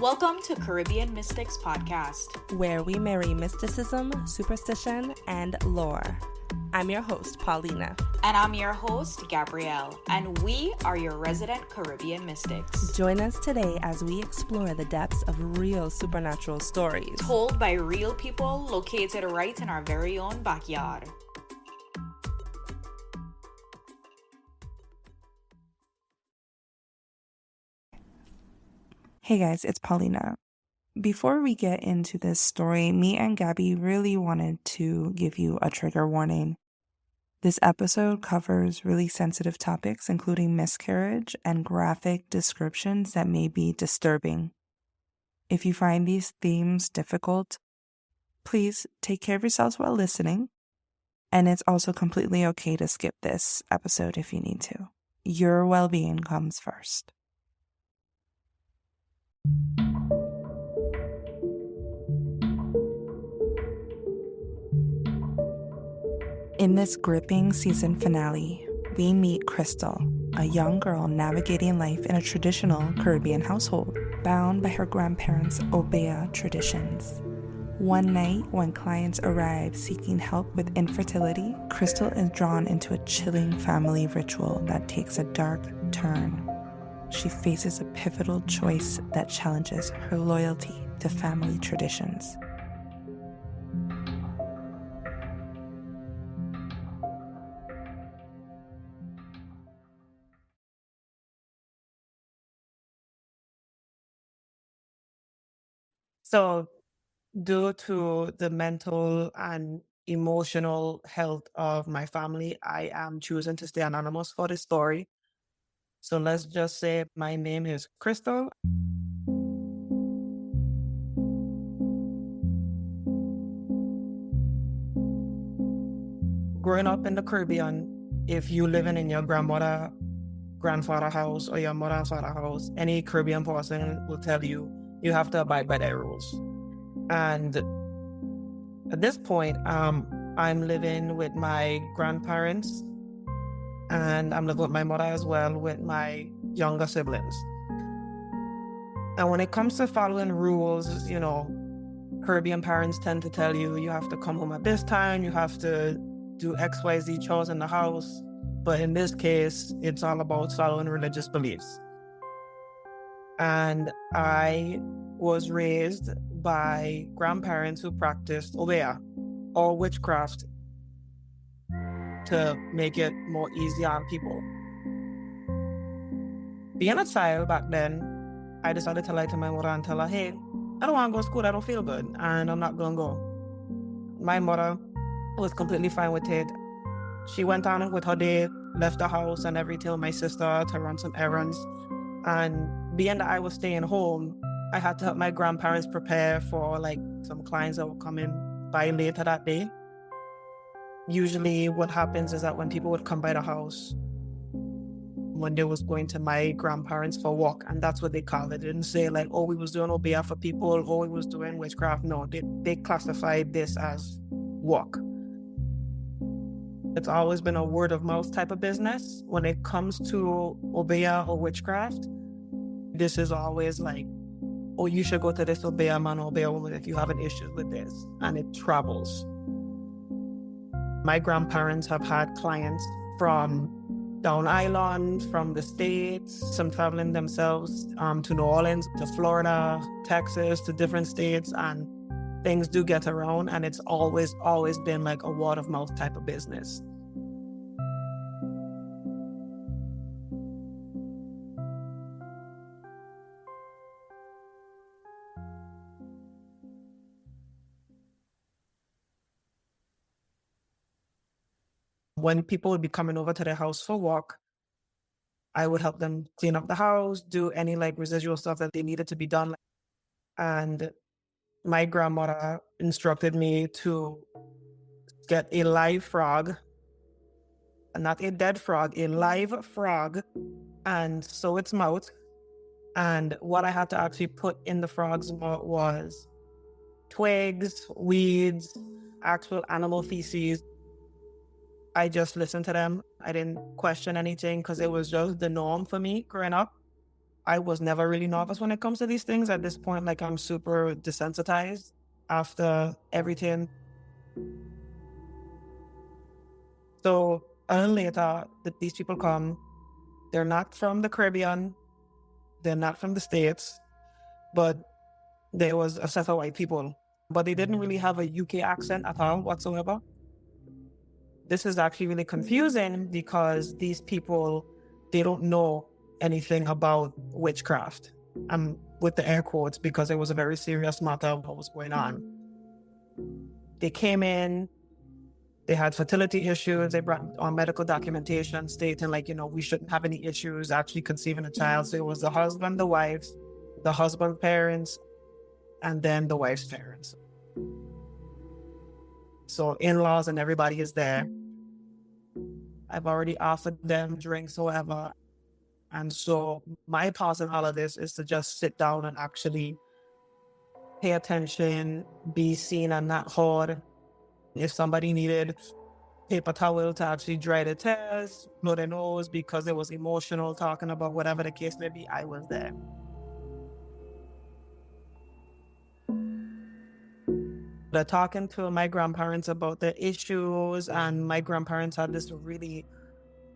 Welcome to Caribbean Mystics Podcast, where we marry mysticism, superstition, and lore. I'm your host, Paulina. And I'm your host, Gabrielle, and we are your resident Caribbean Mystics. Join us today as we explore the depths of real supernatural stories told by real people located right in our very own backyard. Hey guys, it's Paulina. Before we get into this story, me and Gabby really wanted to give you a trigger warning. This episode covers really sensitive topics, including miscarriage and graphic descriptions that may be disturbing. If you find these themes difficult, please take care of yourselves while listening. And it's also completely okay to skip this episode if you need to. Your well-being comes first. In this gripping season finale, we meet Crystal, a young girl navigating life in a traditional Caribbean household, bound by her grandparents' Obeah traditions. One night, when clients arrive seeking help with infertility, Crystal is drawn into a chilling family ritual that takes a dark turn. She faces a pivotal choice that challenges her loyalty to family traditions. So, due to the mental and emotional health of my family, I am choosing to stay anonymous for this story. So let's just say my name is Crystal. Growing up in the Caribbean, if you living in your grandfather house or your mother and father house, any Caribbean person will tell you, you have to abide by their rules. And at this point, I'm living with my grandparents and I'm living with my mother as well, with my younger siblings. And when it comes to following rules, Caribbean parents tend to tell you, you have to come home at this time, you have to do XYZ chores in the house. But in this case, it's all about following religious beliefs. And I was raised by grandparents who practiced Obeah or witchcraft to make it more easy on people. Being a child back then, I decided to lie to my mother and tell her, hey, I don't want to go to school, I don't feel good, and I'm not going to go. My mother was completely fine with it. She went on with her day, left the house and everything with my sister to run some errands. And being that I was staying home, I had to help my grandparents prepare for some clients that were coming by later that day. Usually what happens is that when people would come by the house, when they was going to my grandparents for walk, and that's what they called it. They didn't say we was doing Obeah for people, or we was doing witchcraft. No, they classified this as walk. It's always been a word of mouth type of business. When it comes to Obeah or witchcraft, this is always you should go to this Obeah man or Obeah woman if you have an issue with this. And it travels. My grandparents have had clients from down island, from the States, some traveling themselves to New Orleans, to Florida, Texas, to different states, and things do get around, and it's always been a word of mouth type of business. When people would be coming over to their house for walk, I would help them clean up the house, do any residual stuff that they needed to be done. And my grandmother instructed me to get a live frog, not a dead frog, a live frog, and sew its mouth. And what I had to actually put in the frog's mouth was twigs, weeds, actual animal feces. I just listened to them. I didn't question anything because it was just the norm for me growing up. I was never really nervous when it comes to these things. At this point, like, I'm super desensitized after everything. So a little later, these people come. They're not from the Caribbean. They're not from the States, but there was a set of white people. But they didn't really have a UK accent at all whatsoever. This is actually really confusing because these people, they don't know anything about witchcraft. I'm with the air quotes because it was a very serious matter of what was going on. They came in, they had fertility issues. They brought on medical documentation stating, like, we shouldn't have any issues actually conceiving a child. So it was the husband, the wife, the husband's parents, and then the wife's parents. So in-laws and everybody is there. I've already offered them drinks, however. And so my part in all of this is to just sit down and actually pay attention, be seen and not heard. If somebody needed paper towel to actually dry the tears, blow their nose because it was emotional, talking about whatever the case may be, I was there. They're talking to my grandparents about the issues, and my grandparents had this really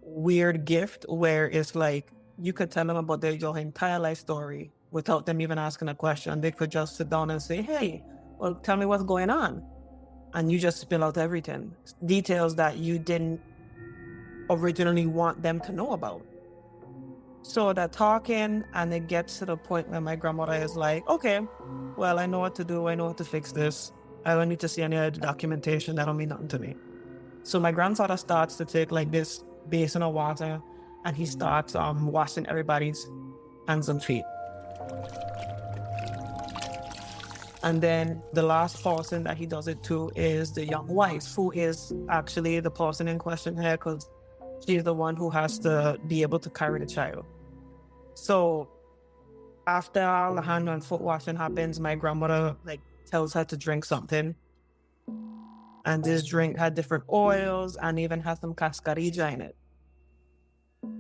weird gift where it's like you could tell them about your entire life story without them even asking a question. They could just sit down and say, hey, well, tell me what's going on. And you just spill out everything, details that you didn't originally want them to know about. So they're talking, and it gets to the point where my grandmother is like, okay, well, I know what to do. I know how to fix this. I don't need to see any other documentation. That don't mean nothing to me. So my grandfather starts to take like this basin of water, and he starts washing everybody's hands and feet. And then the last person that he does it to is the young wife, who is actually the person in question here, because she's the one who has to be able to carry the child. So after all the hand and foot washing happens, my grandmother tells her to drink something. And this drink had different oils and even had some cascarilla in it.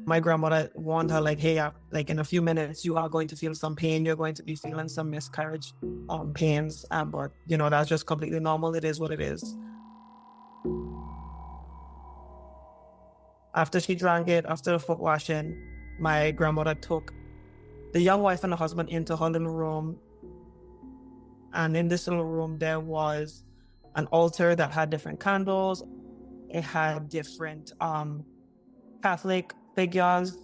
My grandmother warned her, hey, in a few minutes, you are going to feel some pain. You're going to be feeling some miscarriage pains. But, that's just completely normal. It is what it is. After she drank it, after the foot washing, my grandmother took the young wife and the husband into her little room. And in this little room, there was an altar that had different candles. It had different Catholic figures.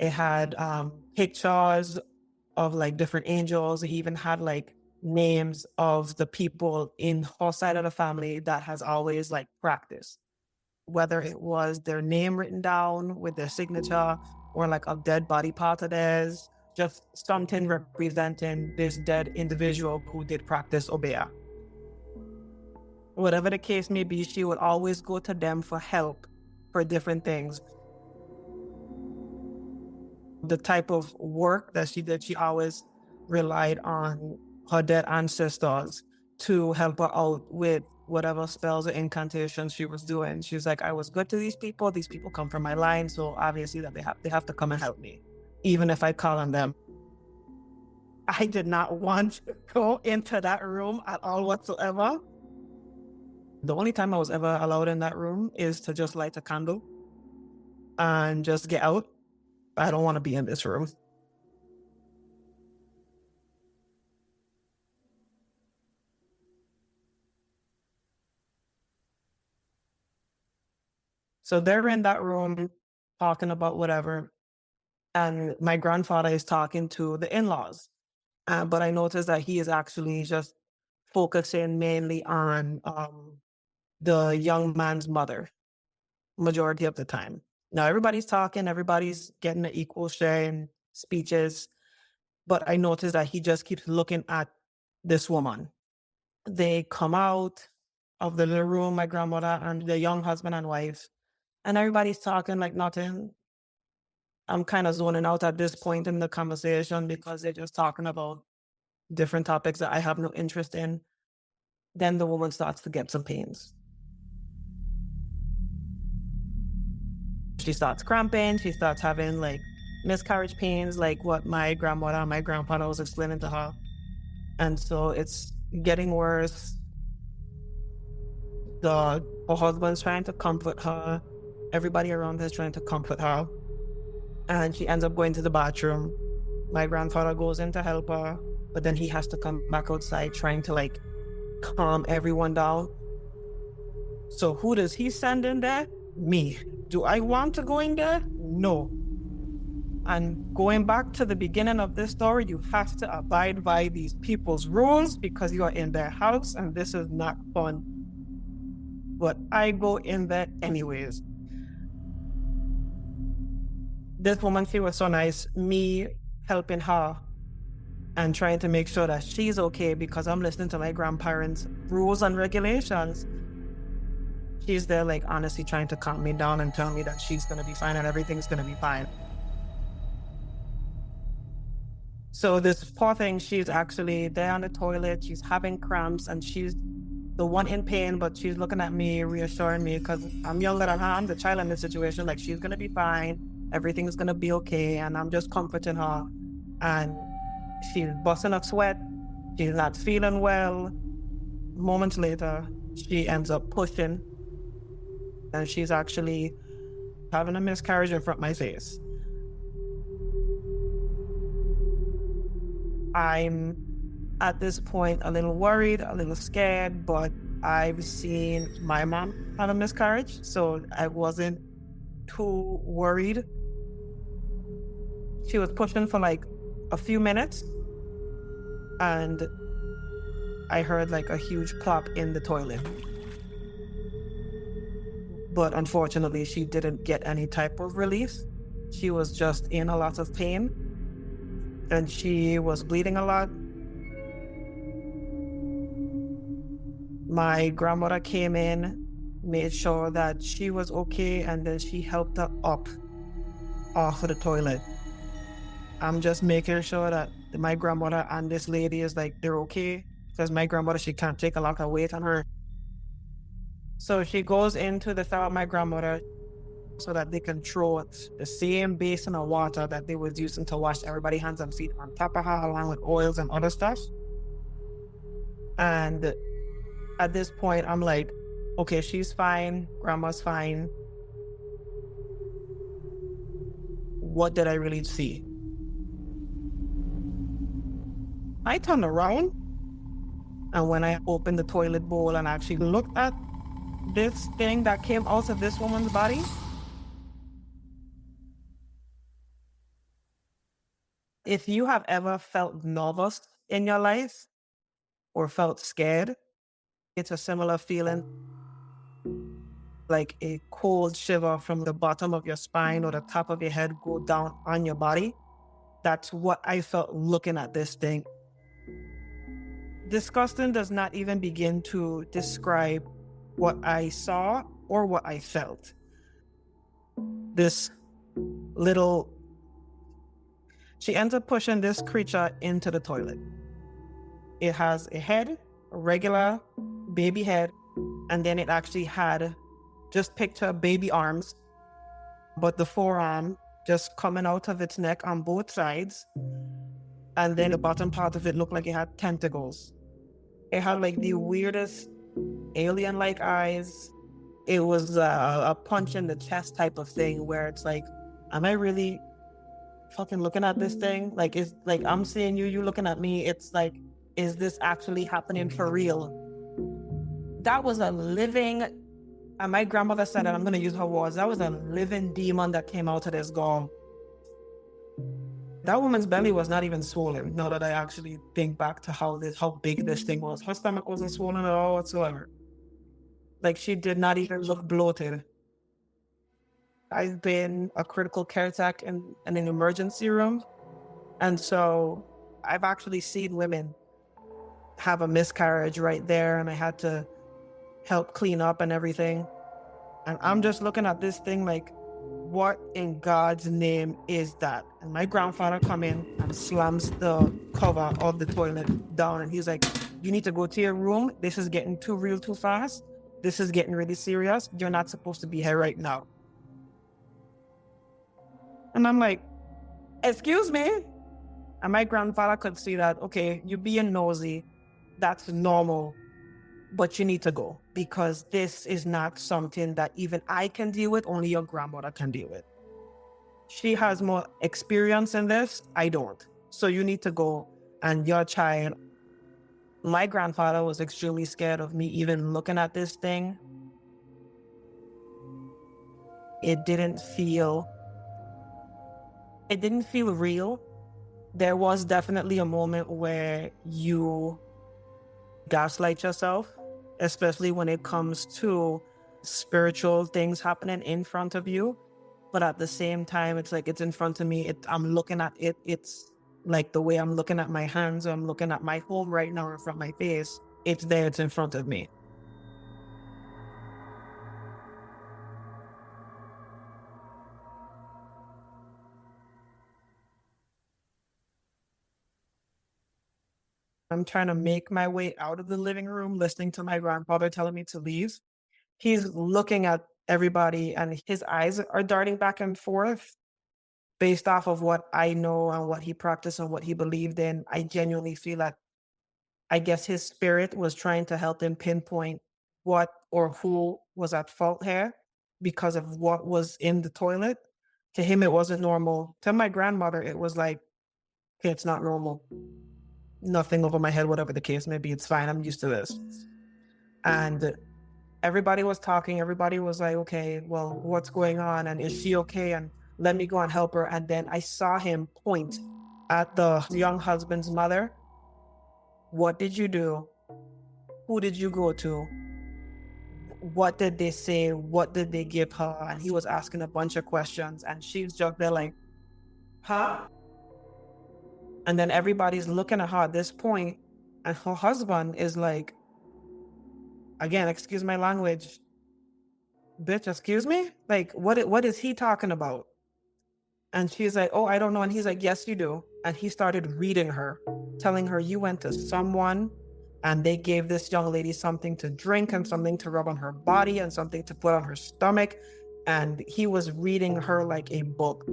It had pictures of different angels. It even had names of the people in her side of the family that has always practiced. Whether it was their name written down with their signature or a dead body part of theirs, just something representing this dead individual who did practice Obeah. Whatever the case may be, she would always go to them for help for different things. The type of work that she did, she always relied on her dead ancestors to help her out with whatever spells or incantations she was doing. She was like, I was good to these people. These people come from my line, so obviously that they have to come and help me, even if I call on them. I did not want to go into that room at all whatsoever. The only time I was ever allowed in that room is to just light a candle and just get out. I don't want to be in this room. So they're in that room talking about whatever. And my grandfather is talking to the in-laws. But I noticed that he is actually just focusing mainly on the young man's mother, majority of the time. Now, everybody's talking, everybody's getting an equal share in speeches. But I noticed that he just keeps looking at this woman. They come out of the little room, my grandmother and the young husband and wife, and everybody's talking like nothing. I'm kind of zoning out at this point in the conversation because they're just talking about different topics that I have no interest in. Then the woman starts to get some pains. She starts cramping. She starts having miscarriage pains, like what my grandmother and my grandfather was explaining to her. And so it's getting worse. Her husband's trying to comfort her. Everybody around her is trying to comfort her. And she ends up going to the bathroom. My grandfather goes in to help her, but then he has to come back outside trying to like calm everyone down. So who does he send in there? Me. Do I want to go in there? No. And going back to the beginning of this story, you have to abide by these people's rules because you are in their house and this is not fun. But I go in there anyways. This woman, she was so nice, me helping her and trying to make sure that she's okay because I'm listening to my grandparents' rules and regulations. She's there like honestly trying to calm me down and tell me that she's going to be fine and everything's going to be fine. So this poor thing, she's actually there on the toilet, she's having cramps and she's the one in pain, but she's looking at me, reassuring me because I'm younger than her, I'm the child in this situation, like she's going to be fine, everything's going to be okay, and I'm just comforting her. And she's busting a sweat, she's not feeling well. Moments later, she ends up pushing and she's actually having a miscarriage in front of my face. I'm at this point a little worried, a little scared, but I've seen my mom have a miscarriage, so I wasn't too worried. She was pushing for like a few minutes and I heard like a huge plop in the toilet. But unfortunately, she didn't get any type of relief. She was just in a lot of pain and she was bleeding a lot. My grandmother came in, made sure that she was okay, and then she helped her up off of the toilet. I'm just making sure that my grandmother and this lady is like, they're okay, because my grandmother, she can't take a lot of weight on her. So she goes into the shower with my grandmother so that they can throw the same basin of water that they was using to wash everybody's hands and feet on top of her, along with oils and other stuff. And at this point, I'm like, okay, she's fine, grandma's fine. What did I really see? I turned around, and when I opened the toilet bowl and actually looked at this thing that came out of this woman's body, if you have ever felt nervous in your life or felt scared, it's a similar feeling, like a cold shiver from the bottom of your spine or the top of your head go down on your body. That's what I felt looking at this thing. Disgusting does not even begin to describe what I saw or what I felt. This little... She ends up pushing this creature into the toilet. It has a head, a regular baby head, and then it actually had, just picture baby arms, but the forearm just coming out of its neck on both sides. And then the bottom part of it looked like it had tentacles. It had like the weirdest alien-like eyes. It was a punch in the chest type of thing where it's like, am I really fucking looking at this thing? Like, it's like, I'm seeing you, you looking at me. It's like, is this actually happening for real? That was a living, and my grandmother said, and I'm going to use her words, that was a living demon that came out of this girl. That woman's belly was not even swollen, now that I actually think back to how big this thing was. Her stomach wasn't swollen at all whatsoever. Like, she did not even look bloated. I've been a critical care tech in an emergency room. And so I've actually seen women have a miscarriage right there, and I had to help clean up and everything. And I'm just looking at this thing like, what in God's name is that? And my grandfather come in and slams the cover of the toilet down, and he's like, you need to go to your room. This is getting too real too fast. This is getting really serious. You're not supposed to be here right now. And I'm like, excuse me. And my grandfather could see that, okay, you being nosy, that's normal, but you need to go because this is not something that even I can deal with, only your grandmother can deal with. She has more experience in this, I don't. So you need to go and your child. My grandfather was extremely scared of me even looking at this thing. It didn't feel real. There was definitely a moment where you gaslight yourself, especially when it comes to spiritual things happening in front of you. But at the same time, it's like it's in front of me. I'm looking at it. It's like the way I'm looking at my hands, or I'm looking at my home right now in front of my face. It's there. It's in front of me. I'm trying to make my way out of the living room, listening to my grandfather telling me to leave. He's looking at everybody and his eyes are darting back and forth based off of what I know and what he practiced and what he believed in. I genuinely feel that I guess his spirit was trying to help him pinpoint what or who was at fault here because of what was in the toilet. To him, it wasn't normal. To my grandmother, it was like, okay, it's not normal. Nothing over my head, whatever the case may be. It's fine. I'm used to this. And everybody was talking. Everybody was like, okay, well, what's going on? And is she okay? And let me go and help her. And then I saw him point at the young husband's mother. What did you do? Who did you go to? What did they say? What did they give her? And he was asking a bunch of questions. And she's just there like, huh? And then everybody's looking at her at this point, and her husband is like, again, excuse my language, bitch, excuse me? Like, what is he talking about? And she's like, oh, I don't know. And he's like, yes, you do. And he started reading her, telling her, you went to someone and they gave this young lady something to drink and something to rub on her body and something to put on her stomach. And he was reading her like a book.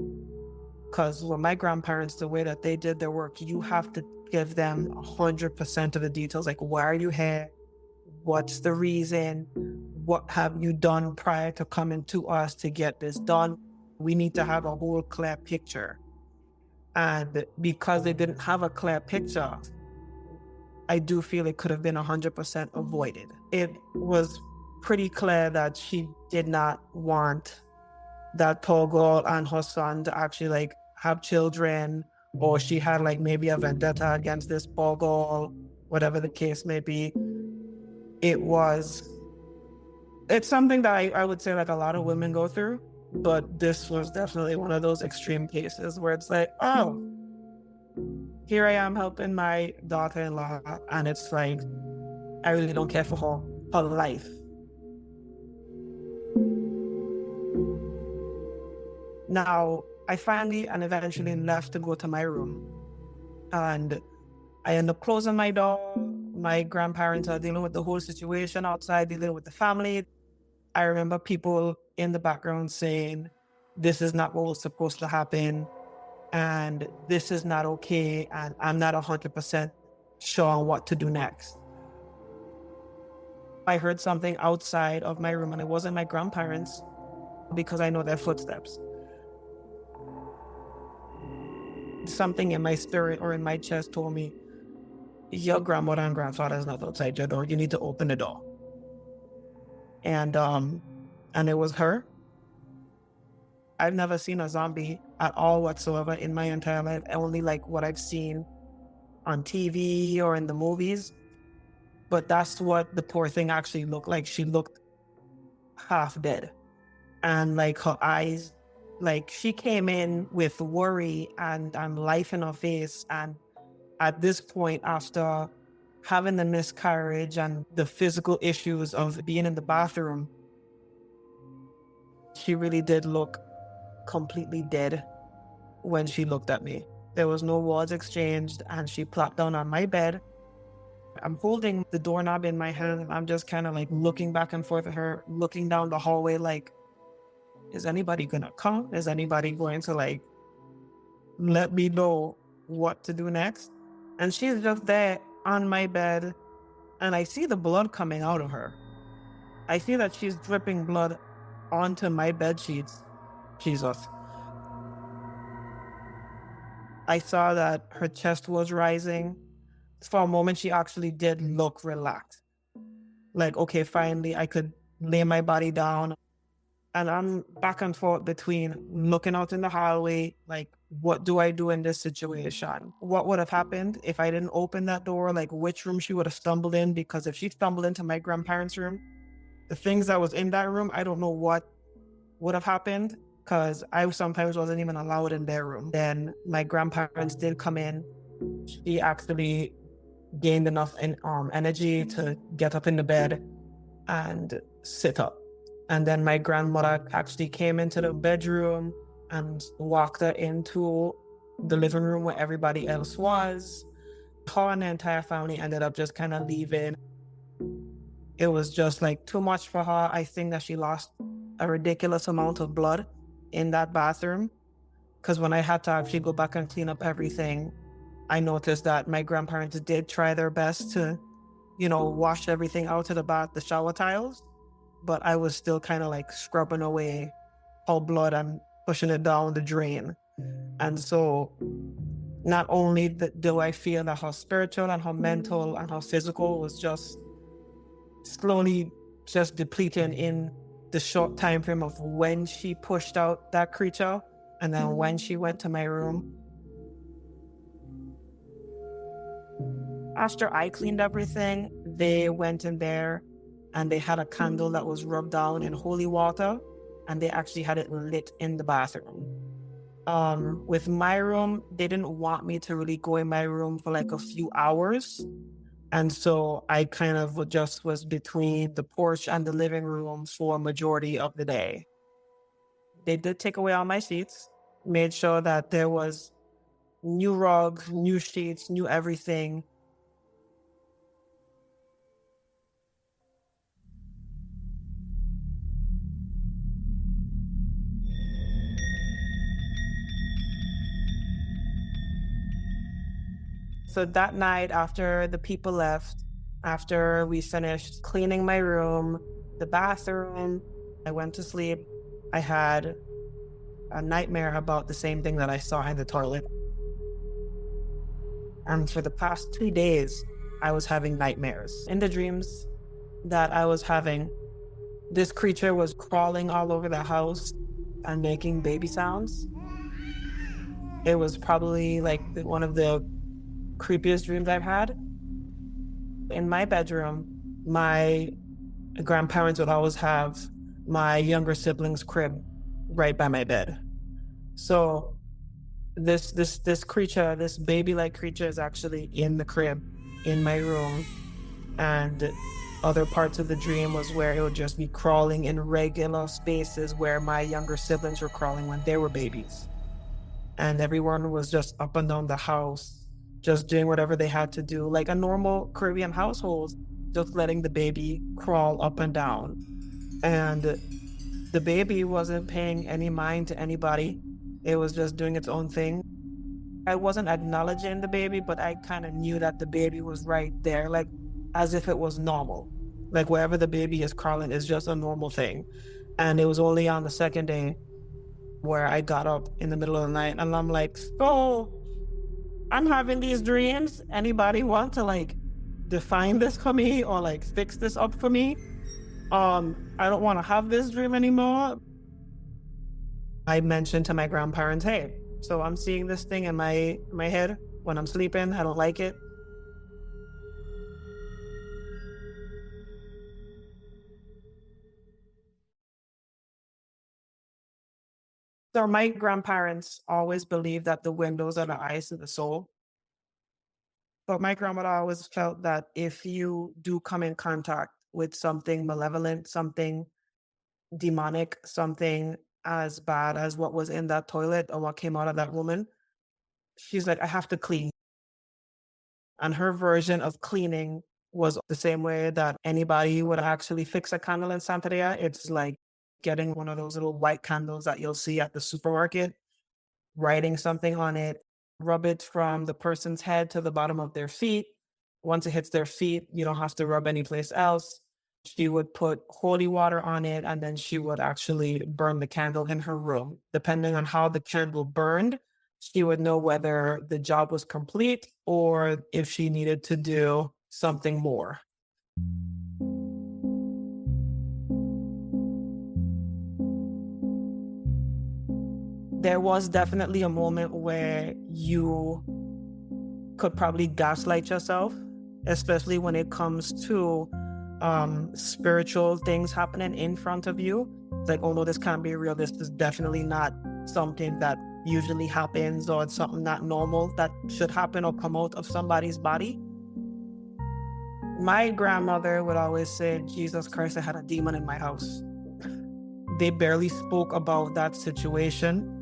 Because with my grandparents, the way that they did their work, you have to give them 100% of the details. Like, why are you here? What's the reason? What have you done prior to coming to us to get this done? We need to have a whole clear picture. And because they didn't have a clear picture, I do feel it could have been 100% avoided. It was pretty clear that she did not want that poor girl and her son to actually like have children, or she had like maybe a vendetta against this poor girl, whatever the case may be. It's something that I would say like a lot of women go through, but this was definitely one of those extreme cases where it's like, oh, here I am helping my daughter-in-law, and it's like, I really don't care for her life. Now, I finally and eventually left to go to my room, and I end up closing my door. My grandparents are dealing with the whole situation outside, dealing with the family. I remember people in the background saying, this is not what was supposed to happen, and this is not okay, and I'm not 100% sure on what to do next. I heard something outside of my room, and it wasn't my grandparents because I know their footsteps. Something in my spirit or in my chest told me, your grandmother and grandfather is not outside your door. You need to open the door. And it was her. I've never seen a zombie at all whatsoever in my entire life. Only like what I've seen on TV or in the movies. But that's what the poor thing actually looked like. She looked half dead. And like her eyes, like she came in with worry and life in her face. And at this point, after having the miscarriage and the physical issues of being in the bathroom, she really did look completely dead when she looked at me. There was no words exchanged, and she plopped down on my bed. I'm holding the doorknob in my hand, and I'm just kind of like looking back and forth at her, looking down the hallway like, is anybody gonna come? Is anybody going to like let me know what to do next. And she's just there on my bed, and I see the blood coming out of her. I see that she's dripping blood onto my bed sheets. Jesus. I saw that her chest was rising. For a moment, she actually did look relaxed. Like, okay, finally, I could lay my body down. And I'm back and forth between looking out in the hallway, like, what do I do in this situation? What would have happened if I didn't open that door? Like, which room she would have stumbled in? Because if she stumbled into my grandparents' room, the things that was in that room, I don't know what would have happened, because I sometimes wasn't even allowed in their room. Then my grandparents did come in. She actually gained enough energy to get up in the bed and sit up. And then my grandmother actually came into the bedroom and walked her into the living room where everybody else was. Her and the entire family ended up just kind of leaving. It was just like too much for her. I think that she lost a ridiculous amount of blood in that bathroom, because when I had to actually go back and clean up everything, I noticed that my grandparents did try their best to, wash everything out of the shower tiles, but I was still kind of like scrubbing away all blood and pushing it down the drain. And so not only do I feel that her spiritual and her mental and her physical was just slowly just depleting in the short time frame of when she pushed out that creature and then when she went to my room. After I cleaned everything, they went in there and they had a candle that was rubbed down in holy water, and they actually had it lit in the bathroom. With my room, they didn't want me to really go in my room for like a few hours. And so I kind of just was between the porch and the living room for a majority of the day. They did take away all my sheets, made sure that there was new rugs, new sheets, new everything. So that night, after the people left, after we finished cleaning my room, the bathroom, I went to sleep. I had a nightmare about the same thing that I saw in the toilet. And for the past 2 days, I was having nightmares. In the dreams that I was having, this creature was crawling all over the house and making baby sounds. It was probably like one of the creepiest dreams I've had. In my bedroom, my grandparents would always have my younger sibling's crib right by my bed. So this creature, this baby-like creature, is actually in the crib in my room. And other parts of the dream was where it would just be crawling in regular spaces where my younger siblings were crawling when they were babies. And everyone was just up and down the house, just doing whatever they had to do, like a normal Caribbean household, just letting the baby crawl up and down. And the baby wasn't paying any mind to anybody. It was just doing its own thing. I wasn't acknowledging the baby, but I kind of knew that the baby was right there, like as if it was normal. Like wherever the baby is crawling is just a normal thing. And it was only on the second day where I got up in the middle of the night and I'm like, so I'm having these dreams. Anybody want to like define this for me or like fix this up for me? I don't want to have this dream anymore. I mentioned to my grandparents, hey, so I'm seeing this thing in my head when I'm sleeping. I don't like it. So my grandparents always believed that the windows are the eyes of the soul. But my grandmother always felt that if you do come in contact with something malevolent, something demonic, something as bad as what was in that toilet or what came out of that woman, she's like, I have to clean. And her version of cleaning was the same way that anybody would actually fix a candle in Santeria. It's like getting one of those little white candles that you'll see at the supermarket writing something on it, rub it from the person's head to the bottom of their feet. Once it hits their feet, you don't have to rub anyplace else. She would put holy water on it, and then she would actually burn the candle in her room. Depending on how the candle burned, she would know whether the job was complete or if she needed to do something more. There was definitely a moment where you could probably gaslight yourself, especially when it comes to spiritual things happening in front of you. It's like, oh no, this can't be real. This is definitely not something that usually happens, or it's something not normal that should happen or come out of somebody's body. My grandmother would always say, Jesus Christ, I had a demon in my house. They barely spoke about that situation.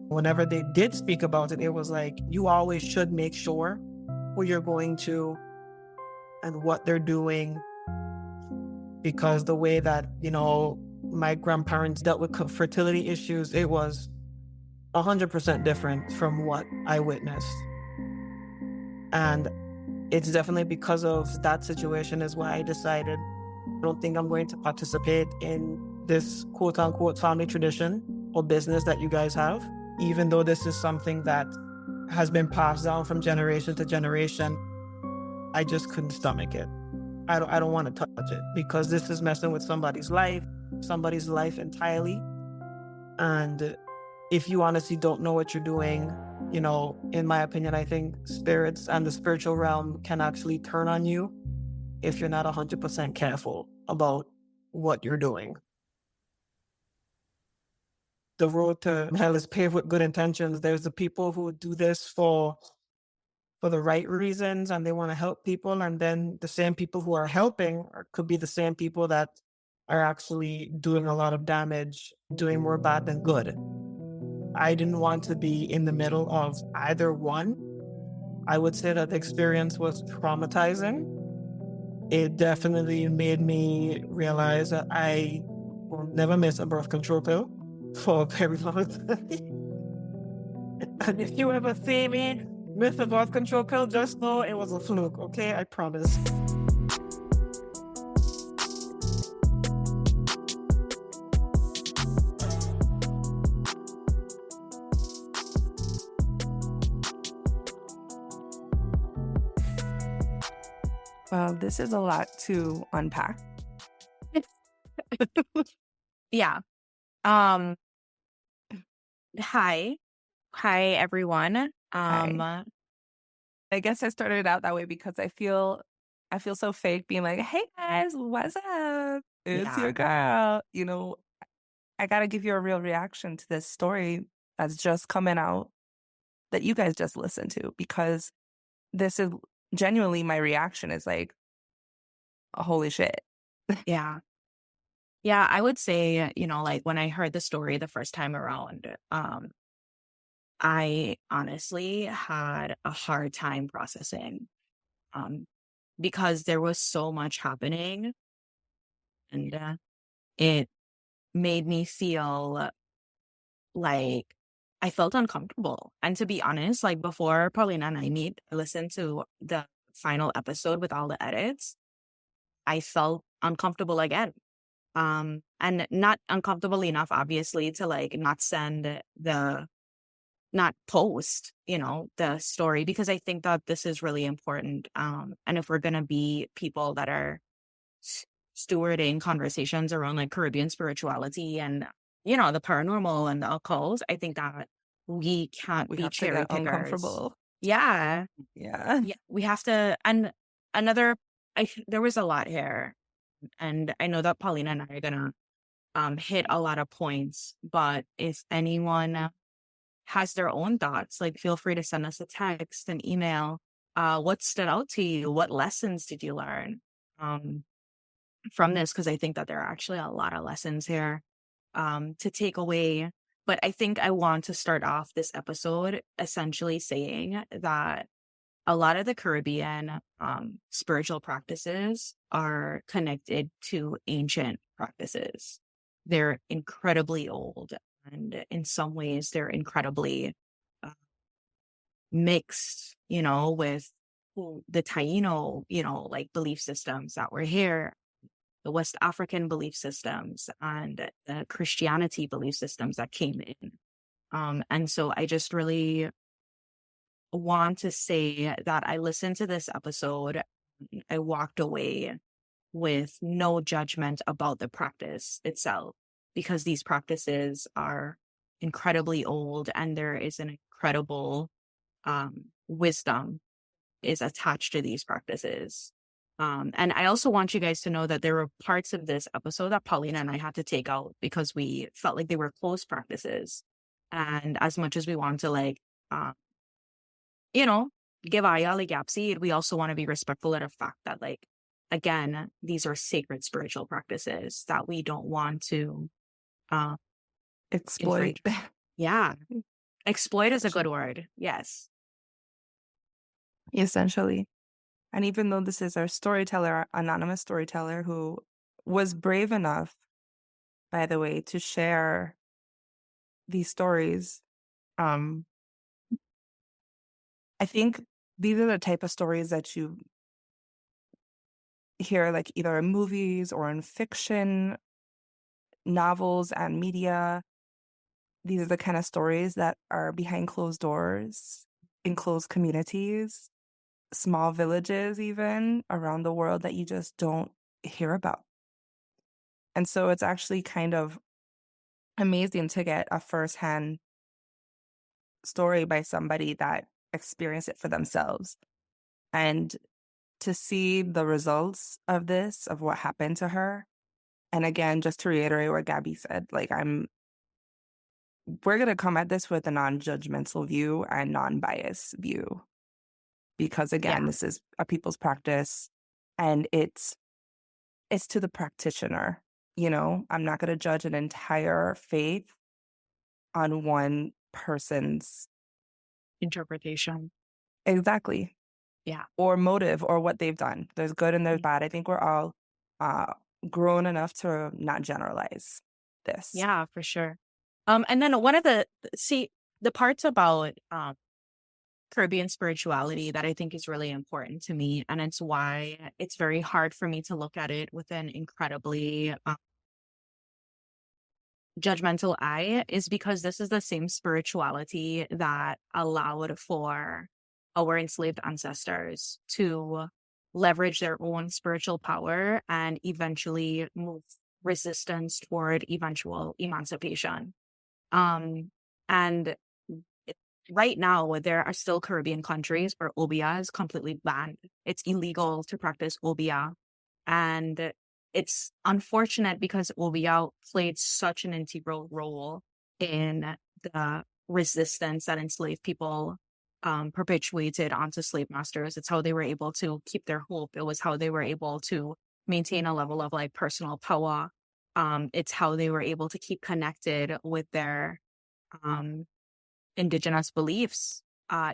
Whenever they did speak about it, it was like, you always should make sure who you're going to and what they're doing. Because the way that, my grandparents dealt with fertility issues, it was 100% different from what I witnessed. And it's definitely because of that situation is why I decided, I don't think I'm going to participate in this quote unquote family tradition or business that you guys have, even though this is something that has been passed down from generation to generation. I just couldn't stomach it. I don't want to touch it, because this is messing with somebody's life entirely. And if you honestly don't know what you're doing, in my opinion, I think spirits and the spiritual realm can actually turn on you if you're not 100% careful about what you're doing. The road to hell is paved with good intentions. There's the people who do this for the right reasons, and they want to help people. And then the same people who are helping could be the same people that are actually doing a lot of damage, doing more bad than good. I didn't want to be in the middle of either one. I would say that the experience was traumatizing. It definitely made me realize that I will never miss a birth control pill for a very long time. And if you ever see me miss a birth control pill, just know it was a fluke, okay? I promise. Well, this is a lot to unpack. Yeah. Hi everyone. Hi. I guess I started out that way because I feel so fake being like, hey guys, what's up? It's your girl. I gotta give you a real reaction to this story that's just coming out that you guys just listened to, because this is genuinely my reaction is like, holy shit. Yeah. Yeah, I would say, like when I heard the story the first time around, I honestly had a hard time processing, because there was so much happening, and it made me feel like I felt uncomfortable. And to be honest, like before Paulina and I listened to the final episode with all the edits, I felt uncomfortable again. And not uncomfortable enough, obviously, to like not post, the story, because I think that this is really important. And if we're going to be people that are stewarding conversations around like Caribbean spirituality and, the paranormal and the occult, I think that we can't be cherry pickers. Uncomfortable. Yeah. Yeah. Yeah. We have to. And there was a lot here. And I know that Paulina and I are going to hit a lot of points, but if anyone has their own thoughts, like feel free to send us a text, an email. What stood out to you? What lessons did you learn from this? Because I think that there are actually a lot of lessons here to take away. But I think I want to start off this episode essentially saying that a lot of the Caribbean spiritual practices are connected to ancient practices. They're incredibly old. And in some ways, they're incredibly uh, mixed, you know, with the Taino, you know, like belief systems that were here, the West African belief systems, and the Christianity belief systems that came in. And so I just really want to say that I listened to this episode. I walked away with no judgment about the practice itself because these practices are incredibly old and there is an incredible wisdom is attached to these practices. And I also want you guys to know that there were parts of this episode that Paulina and I had to take out because we felt like they were closed practices. And as much as we want to like, you know, give Aya like Yapsi, we also want to be respectful of the fact that like, again, these are sacred spiritual practices that we don't want to uh, Exploit. infringe. Yeah. Exploit is a good word. Yes. Essentially. And even though this is our storyteller, our anonymous storyteller, who was brave enough, by the way, to share these stories, I think these are the type of stories that you hear like either in movies or in fiction, novels and media. These are the kind of stories that are behind closed doors, in closed communities, small villages even around the world that you just don't hear about. And so it's actually kind of amazing to get a firsthand story by somebody that experienced it for themselves. And to see the results of this, of what happened to her. And again, just to reiterate what Gabby said, like we're gonna come at this with a non-judgmental view and non-biased view. Because again, Yeah. this is a people's practice and it's to the practitioner. You know, I'm not gonna judge an entire faith on one person's Interpretation. exactly Yeah. or motive or what they've done. There's good and there's bad. I think we're all grown enough to not generalize this. Yeah, for sure. And then one of the parts about Caribbean spirituality that I think is really important to me, and it's why it's very hard for me to look at it with an incredibly judgmental eye, is because this is the same spirituality that allowed for our enslaved ancestors to leverage their own spiritual power and eventually move resistance toward eventual emancipation. And right now, there are still Caribbean countries where Obeah is completely banned. It's illegal to practice Obeah. And it's unfortunate because Obeah played such an integral role in the resistance that enslaved people perpetuated onto slave masters. It's how they were able to keep their hope. It was how they were able to maintain a level of like personal power. It's how they were able to keep connected with their um, indigenous beliefs,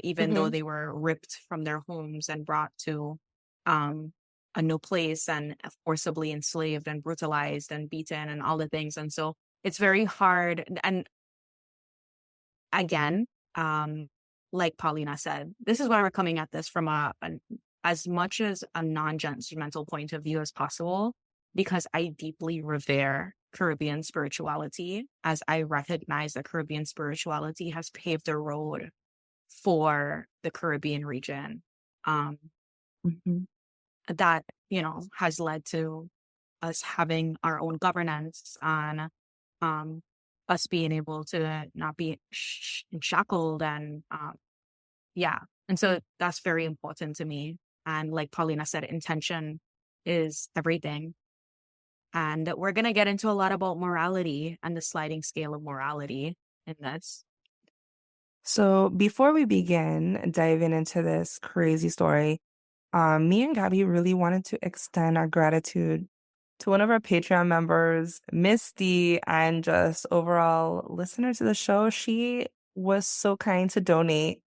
even though Mm-hmm. they were ripped from their homes and brought to um, a new place and forcibly enslaved and brutalized and beaten and all the things. And so it's very hard. And again, like Paulina said, this is why we're coming at this from as much as a non-judgmental point of view as possible, because I deeply revere Caribbean spirituality, as I recognize that Caribbean spirituality has paved the road for the Caribbean region. Mm-hmm. That, you know, has led to us having our own governance and um, us being able to not be shackled and yeah. And so that's very important to me. And like Paulina said, intention is everything. And we're going to get into a lot about morality and the sliding scale of morality in this. So before we begin diving into this crazy story, me and Gabby really wanted to extend our gratitude to one of our Patreon members, Misty, and just overall listener to the show. She was so kind to donate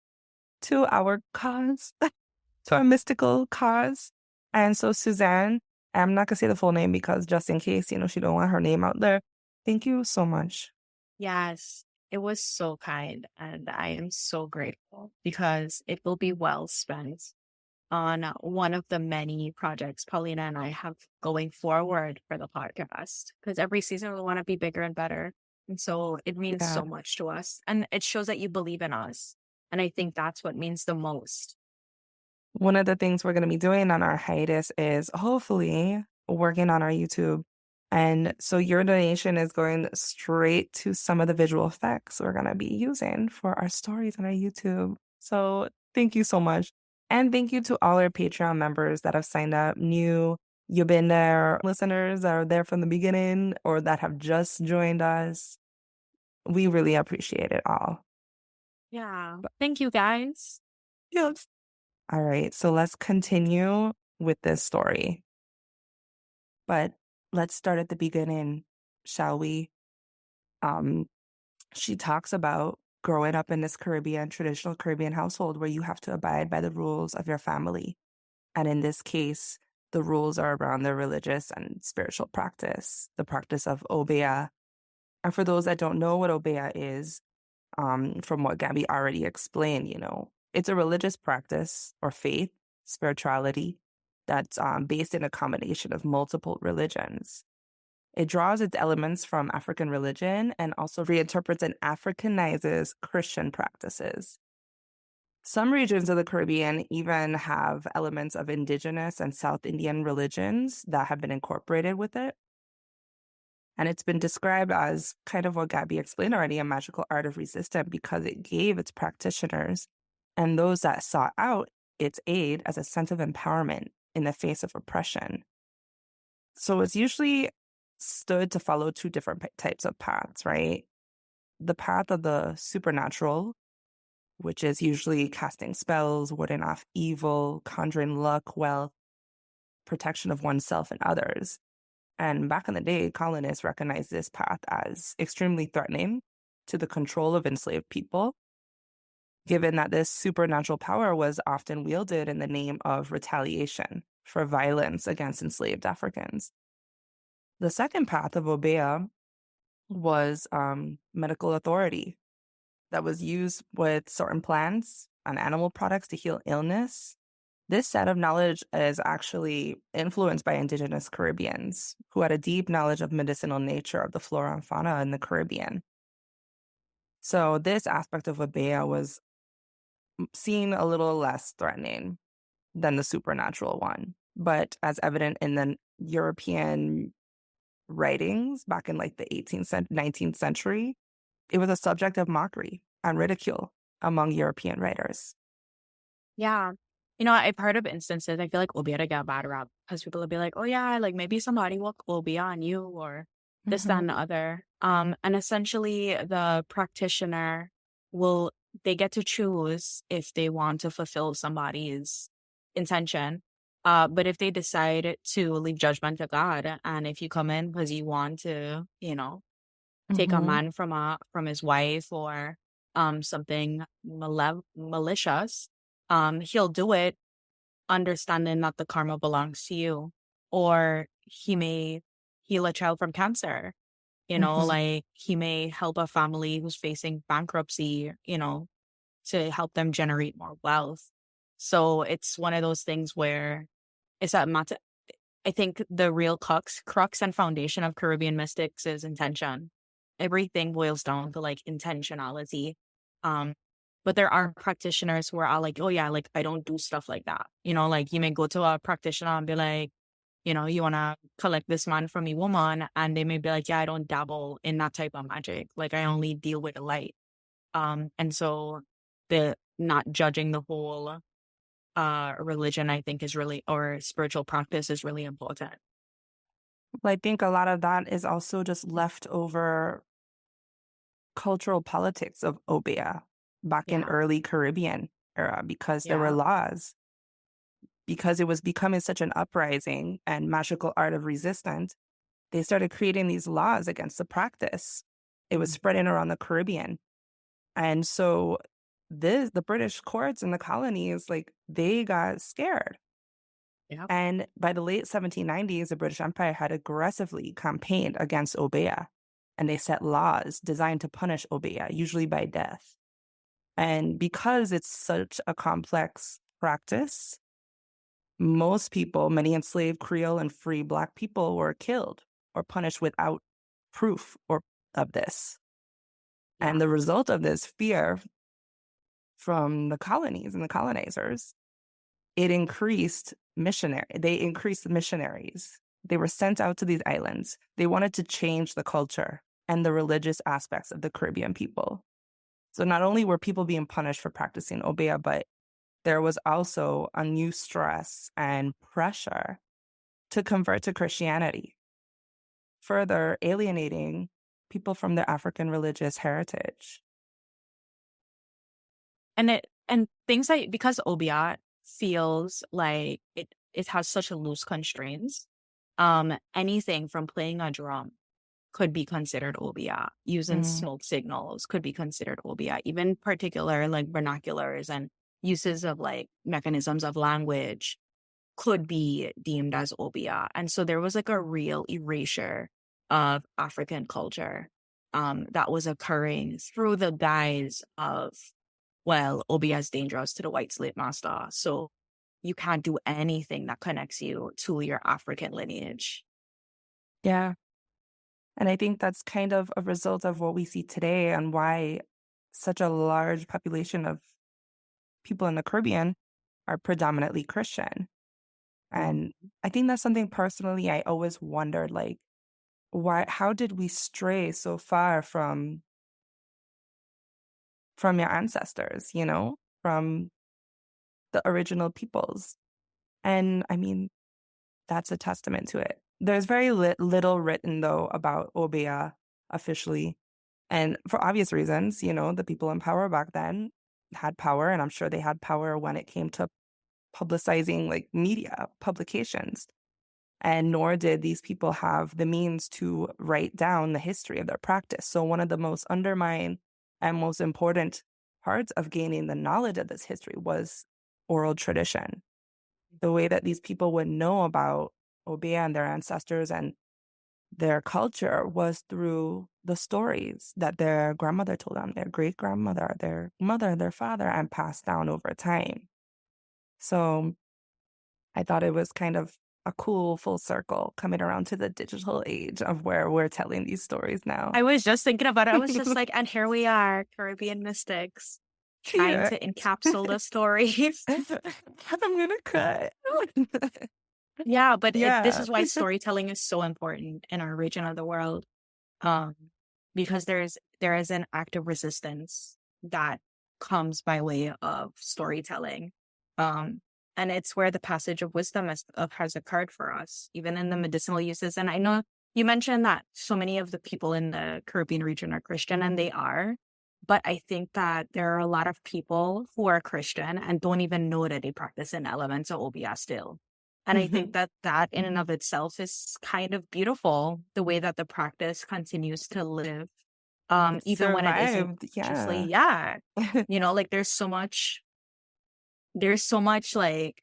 to our cause, to our mystical cause. And so Suzanne, I'm not gonna say the full name because just in case, you know, she don't want her name out there. Thank you so much Yes, it was so kind, and I am so grateful because it will be well spent on one of the many projects Paulina and I have going forward for the podcast. Because every season we want to be bigger and better. And so it means Yeah. so much to us. And it shows that you believe in us. And I think that's what means the most. One of the things we're going to be doing on our hiatus is hopefully working on our YouTube. And so your donation is going straight to some of the visual effects we're going to be using for our stories on our YouTube. So thank you so much. And thank you to all our Patreon members that have signed up, new, you've been there, listeners that are there from the beginning or that have just joined us. We really appreciate it all. Yeah. Thank you, guys. Yes. All right, so let's continue with this story. But let's start at the beginning, shall we? Um, she talks about growing up in this traditional Caribbean household where you have to abide by the rules of your family. And in this case, the rules are around their religious and spiritual practice, the practice of Obeah. And for those that don't know what Obeah is, from what Gabby already explained, it's a religious practice or faith, spirituality that's based in a combination of multiple religions. It draws its elements from African religion and also reinterprets and Africanizes Christian practices. Some regions of the Caribbean even have elements of indigenous and South Indian religions that have been incorporated with it. And it's been described as kind of what Gabby explained already, a magical art of resistance because it gave its practitioners and those that sought out its aid as a sense of empowerment in the face of oppression. So it's usually stood to follow two different types of paths, right? The path of the supernatural, which is usually casting spells, warding off evil, conjuring luck, wealth, protection of oneself and others. And back in the day, colonists recognized this path as extremely threatening to the control of enslaved people, given that this supernatural power was often wielded in the name of retaliation for violence against enslaved Africans. The second path of Obeah was medical authority that was used with certain plants and animal products to heal illness. This set of knowledge is actually influenced by indigenous Caribbeans who had a deep knowledge of medicinal nature of the flora and fauna in the Caribbean. So this aspect of Obeah was seen a little less threatening than the supernatural one. But as evident in the European writings back in like the 18th, 19th century, it was a subject of mockery and ridicule among European writers. Yeah. I've heard of instances, I feel like Obeah get a bad rap because people will be like, oh yeah, like maybe somebody will be on you or this, that, and the other. And essentially the practitioner they get to choose if they want to fulfill somebody's intention. But if they decide to leave judgment to God, and if you come in because you want to, take a Mm-hmm. man from his wife or something malicious, he'll do it understanding that the karma belongs to you. Or he may heal a child from cancer, Mm-hmm. like he may help a family who's facing bankruptcy, to help them generate more wealth. So it's one of those things where it's a matter. I think the real crux and foundation of Caribbean mystics is intention. Everything boils down to like intentionality. Um, but there are practitioners who are like, oh yeah, like I don't do stuff like that. Like you may go to a practitioner and be like, you want to collect this man from a woman, and they may be like, yeah, I don't dabble in that type of magic. Like I only deal with the light. And so the not judging the whole religion, I think is really, or spiritual practice is really important. I think a lot of that is also just leftover cultural politics of Obeah back in Yeah. early Caribbean era because there were Yeah. laws, because it was becoming such an uprising and magical art of resistance. They started creating these laws against the practice. It was spreading around the Caribbean. And so the British courts and the colonies, like they got scared. Yeah. And by the late 1790s, the British Empire had aggressively campaigned against Obeah. and they set laws designed to punish Obeah, usually by death. And because it's such a complex practice, most people, many enslaved Creole and free Black people, were killed or punished without proof of this. Yeah. And the result of this fear from the colonies and the colonizers, they increased the missionaries. They were sent out to these islands. They wanted to change the culture and the religious aspects of the Caribbean people. So not only were people being punished for practicing Obeah, but there was also a new stress and pressure to convert to Christianity, further alienating people from their African religious heritage. And things like, because Obeah feels like it has such a loose constraints, anything from playing a drum could be considered Obeah. Using Mm. smoke signals could be considered Obeah. Even particular like vernaculars and uses of like mechanisms of language could be deemed as Obeah. And so there was like a real erasure of African culture that was occurring through the guise of, well, Obeah is dangerous to the white slave master. So you can't do anything that connects you to your African lineage. Yeah. And I think that's kind of a result of what we see today and why such a large population of people in the Caribbean are predominantly Christian. And I think that's something personally I always wondered, like, how did we stray so far from your ancestors, from the original peoples? And I mean, that's a testament to it. There's very little written, though, about Obeah officially. And for obvious reasons, the people in power back then had power, and I'm sure they had power when it came to publicizing like media publications. And nor did these people have the means to write down the history of their practice. So one of the most undermined and most important parts of gaining the knowledge of this history was oral tradition. The way that these people would know about Obeah and their ancestors and their culture was through the stories that their grandmother told them, their great-grandmother, their mother, their father, and passed down over time. So I thought it was kind of a cool full circle coming around to the digital age of where we're telling these stories now. I was just thinking about it. I was just like, and here we are, Caribbean mystics, trying Yeah. to encapsulate the stories. I'm gonna cry. Yeah, but this Yeah. is why storytelling is so important in our region of the world. Um, because there is an active resistance that comes by way of storytelling. And it's where the passage of wisdom has occurred for us, even in the medicinal uses. And I know you mentioned that so many of the people in the Caribbean region are Christian, and they are. But I think that there are a lot of people who are Christian and don't even know that they practice an elements of Obeah still. And I think that in and of itself is kind of beautiful, the way that the practice continues to live, It even when it isn't survived. consciously. Yeah. Yeah. Like there's so much like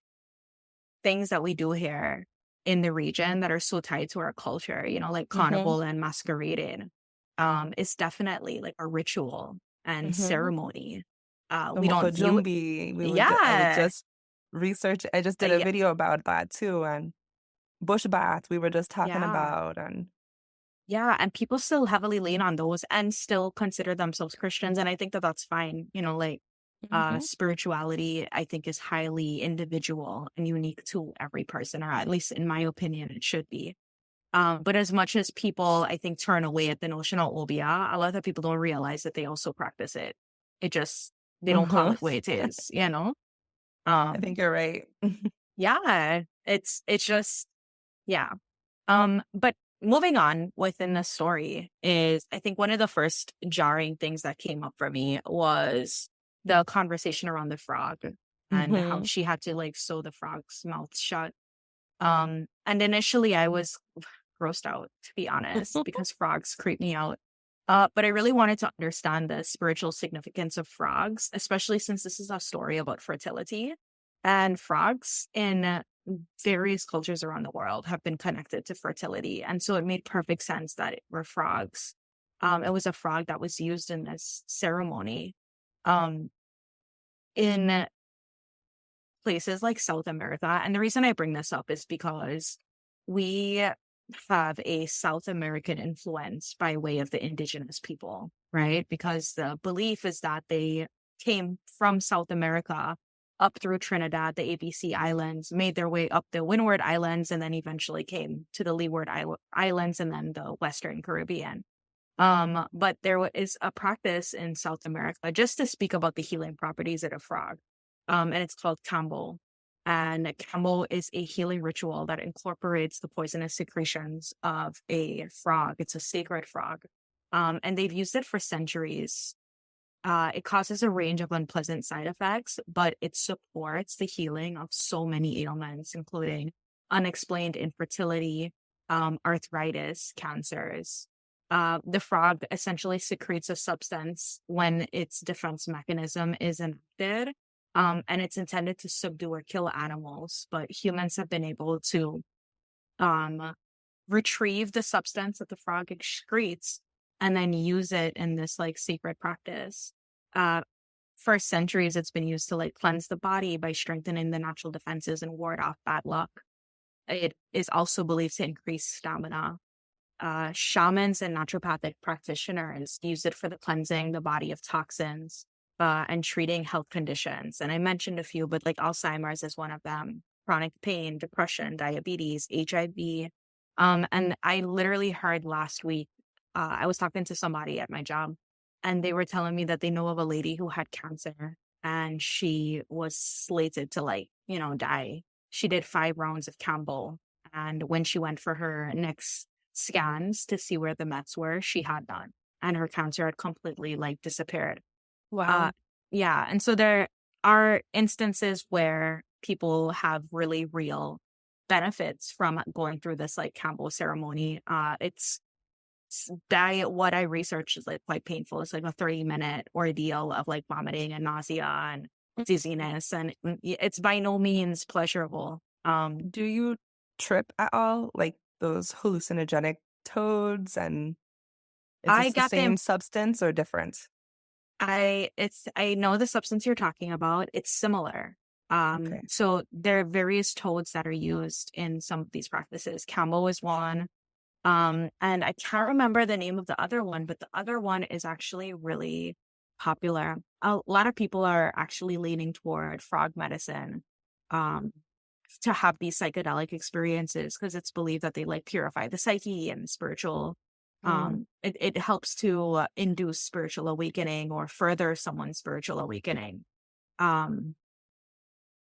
things that we do here in the region that are so tied to our culture, like carnival and masquerading. It's definitely like a ritual and ceremony. The We don't view it. Mokojumbi, I would Yeah. just research. I just did a Yeah. video about that too, and bush baths we were just talking Yeah. about, and Yeah, and people still heavily lean on those and still consider themselves Christians, and I think that that's fine. Like Mhm. spirituality, I think, is highly individual and unique to every person, or at least in my opinion, it should be. But as much as people, I think, turn away at the notion of Obeah, a lot of people don't realize that they also practice it. It just they don't call Mhm. it what it is. I Um, think you're right. yeah, it's just yeah. But moving on within the story is, I think, one of the first jarring things that came up for me was the conversation around the frog and how Mhm. she had to like sew the frog's mouth shut. And initially I was grossed out, to be honest, because frogs creep me out. But I really wanted to understand the spiritual significance of frogs, especially since this is a story about fertility. And frogs in various cultures around the world have been connected to fertility. And so it made perfect sense that it were frogs It was a frog that was used in this ceremony. Um, in places like South America. And the reason I bring this up is because we have a South American influence by way of the indigenous people, right? Because the belief is that they came from South America up through Trinidad, the ABC Islands, made their way up the Windward Islands, and then eventually came to the Leeward Islands and then the Western Caribbean. But is a practice in South America just to speak about the healing properties of a frog. And it's called Cambo. And Cambo is a healing ritual that incorporates the poisonous secretions of a frog. It's a sacred frog. And they've used it for centuries. It causes a range of unpleasant side effects, but it supports the healing of so many ailments, including unexplained infertility, arthritis, cancers. The frog essentially secretes a substance when its defense mechanism is enacted, and it's intended to subdue or kill animals. But humans have been able to um, retrieve the substance that the frog excretes and then use it in this like sacred practice. Uh, for centuries, it's been used to like cleanse the body by strengthening the natural defenses and ward off bad luck. It is also believed to increase stamina. Shamans and naturopathic practitioners use it for the cleansing the body of toxins and treating health conditions. And I mentioned a few, but like Alzheimer's is one of them, chronic pain, depression, diabetes, HIV. And I literally heard last week, I was talking to somebody at my job, and they were telling me that they know of a lady who had cancer and she was slated to die. She did 5 rounds of Campbell. And when she went for her next scans to see where the mets were, she had none. And her cancer had completely disappeared. Wow. Yeah. And so there are instances where people have really real benefits from going through this Campbell ceremony. It's what I researched is quite painful. It's like a 30-minute ordeal of vomiting and nausea and dizziness, and it's by no means pleasurable. Do you trip at all? Like those hallucinogenic toads? And is I this the got them. same substance or different? I know the substance you're talking about. It's similar. Okay. So there are various toads that are used in some of these practices. Cambo is one. And I can't remember the name of the other one, but the other one is actually really popular. A lot of people are actually leaning toward frog medicine, um, to have these psychedelic experiences because it's believed that they purify the psyche and spiritual. It helps to induce spiritual awakening or further someone's spiritual awakening. Um,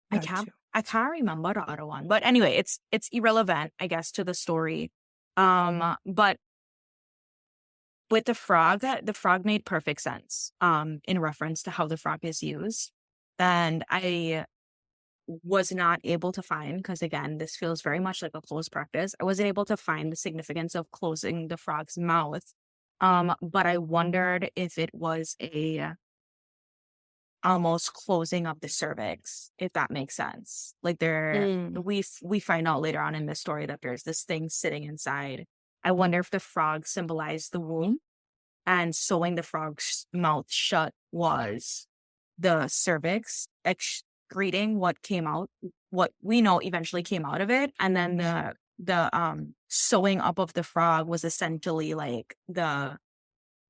I Got can't you. I can't remember the other one, but anyway, it's irrelevant, I guess, to the story. But with the frog made perfect sense, in reference to how the frog is used. And I was not able to find, because again, this feels very much like a closed practice. I wasn't able to find the significance of closing the frog's mouth. But I wondered if it was a almost closing of the cervix, if that makes sense. We find out later on in the story that there's this thing sitting inside. I wonder if the frog symbolized the womb, and sewing the frog's mouth shut was the cervix excreting what came out, what we know eventually came out of it, and then the sewing up of the frog was essentially the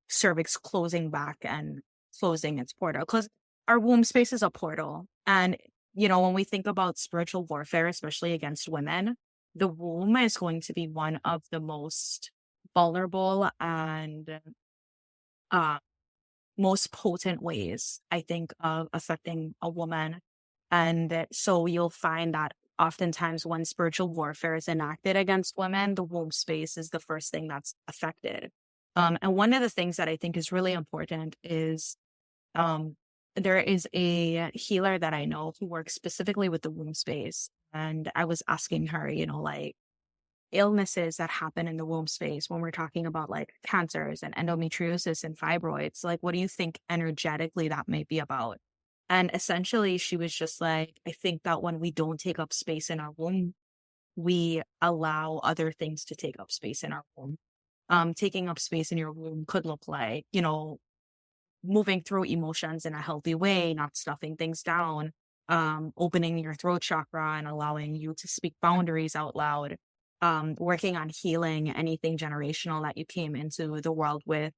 cervix closing back and closing its portal, because our womb space is a portal. And when we think about spiritual warfare, especially against women, the womb is going to be one of the most vulnerable and most potent ways, I think, of affecting a woman. And so you'll find that oftentimes when spiritual warfare is enacted against women, the womb space is the first thing that's affected. And one of the things that I think is really important is there is a healer that I know who works specifically with the womb space. And I was asking her, illnesses that happen in the womb space when we're talking about cancers and endometriosis and fibroids, what do you think energetically that may be about? And essentially she was just I think that when we don't take up space in our womb, we allow other things to take up space in our womb. taking up space in your room could look like, moving through emotions in a healthy way, not stuffing things down, opening your throat chakra and allowing you to speak boundaries out loud, working on healing anything generational that you came into the world with,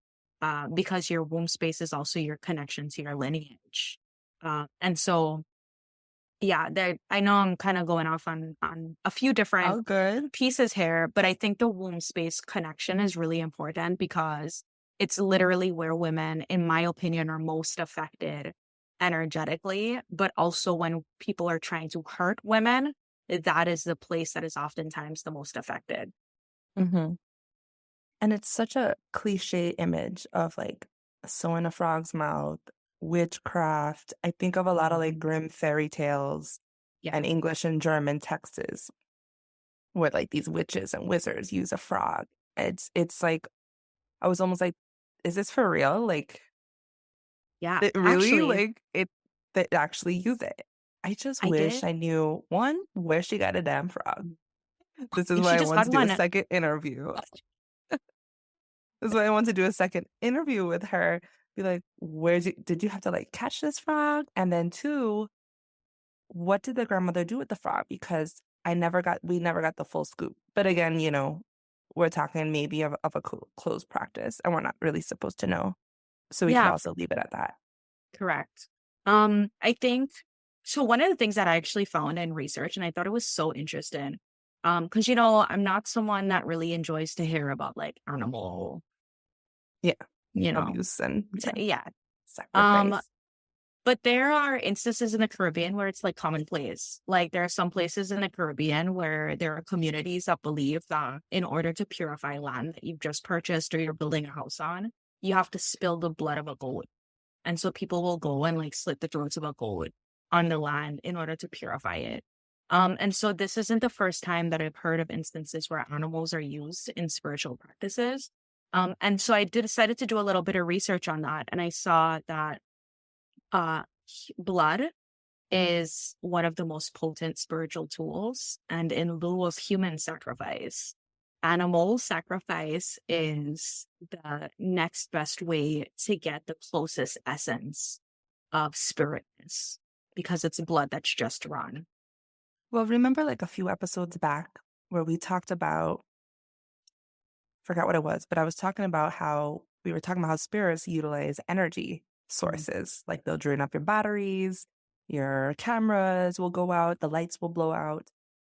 because your womb space is also your connection to your lineage. And so, yeah, I know I'm kind of going off on a few different All good. pieces here, but I think the womb space connection is really important because it's literally where women, in my opinion, are most affected energetically, but also when people are trying to hurt women, that is the place that is oftentimes the most affected. Mm-hmm. And it's such a cliche image of like sewing a frog's mouth, witchcraft. I think of a lot of like grim fairy tales Yeah. and English and German texts where like these witches and wizards use a frog. It's like I was almost like, is this for real? Like Yeah. it really Actually, like it they actually use it. I just I wish did. I knew one where she got a damn frog. This is And why she I just want had to do a one. second interview. This is why I want to do a second interview with her. Be like, did you have to like catch this frog? And then two, what did the grandmother do with the frog? Because we never got the full scoop. But again, we're talking maybe of a closed practice, and we're not really supposed to know. So we could Yeah, also leave it at that. correct. I think so. One of the things that I actually found in research, and I thought it was so interesting, because I'm not someone that really enjoys to hear about like animal, Yeah, you know, abuse and yeah. Um, sacrifice. but there are instances in the Caribbean where it's like commonplace. Like there are some places in the Caribbean where there are communities that believe that in order to purify land that you've just purchased or you're building a house on, you have to spill the blood of a goat. And so people will go and like slit the throats of a goat on the land in order to purify it. And so this isn't the first time that I've heard of instances where animals are used in spiritual practices. And so decided to do a little bit of research on that. And I saw that blood is one of the most potent spiritual tools. And in lieu of human sacrifice, animal sacrifice is the next best way to get the closest essence of spiritness because it's blood that's just run. Well, remember like a few episodes back where we talked about, forgot what it was, but I was talking about how we were talking about how spirits utilize energy Mm. sources. Like they'll drain up your batteries, your cameras will go out, the lights will blow out.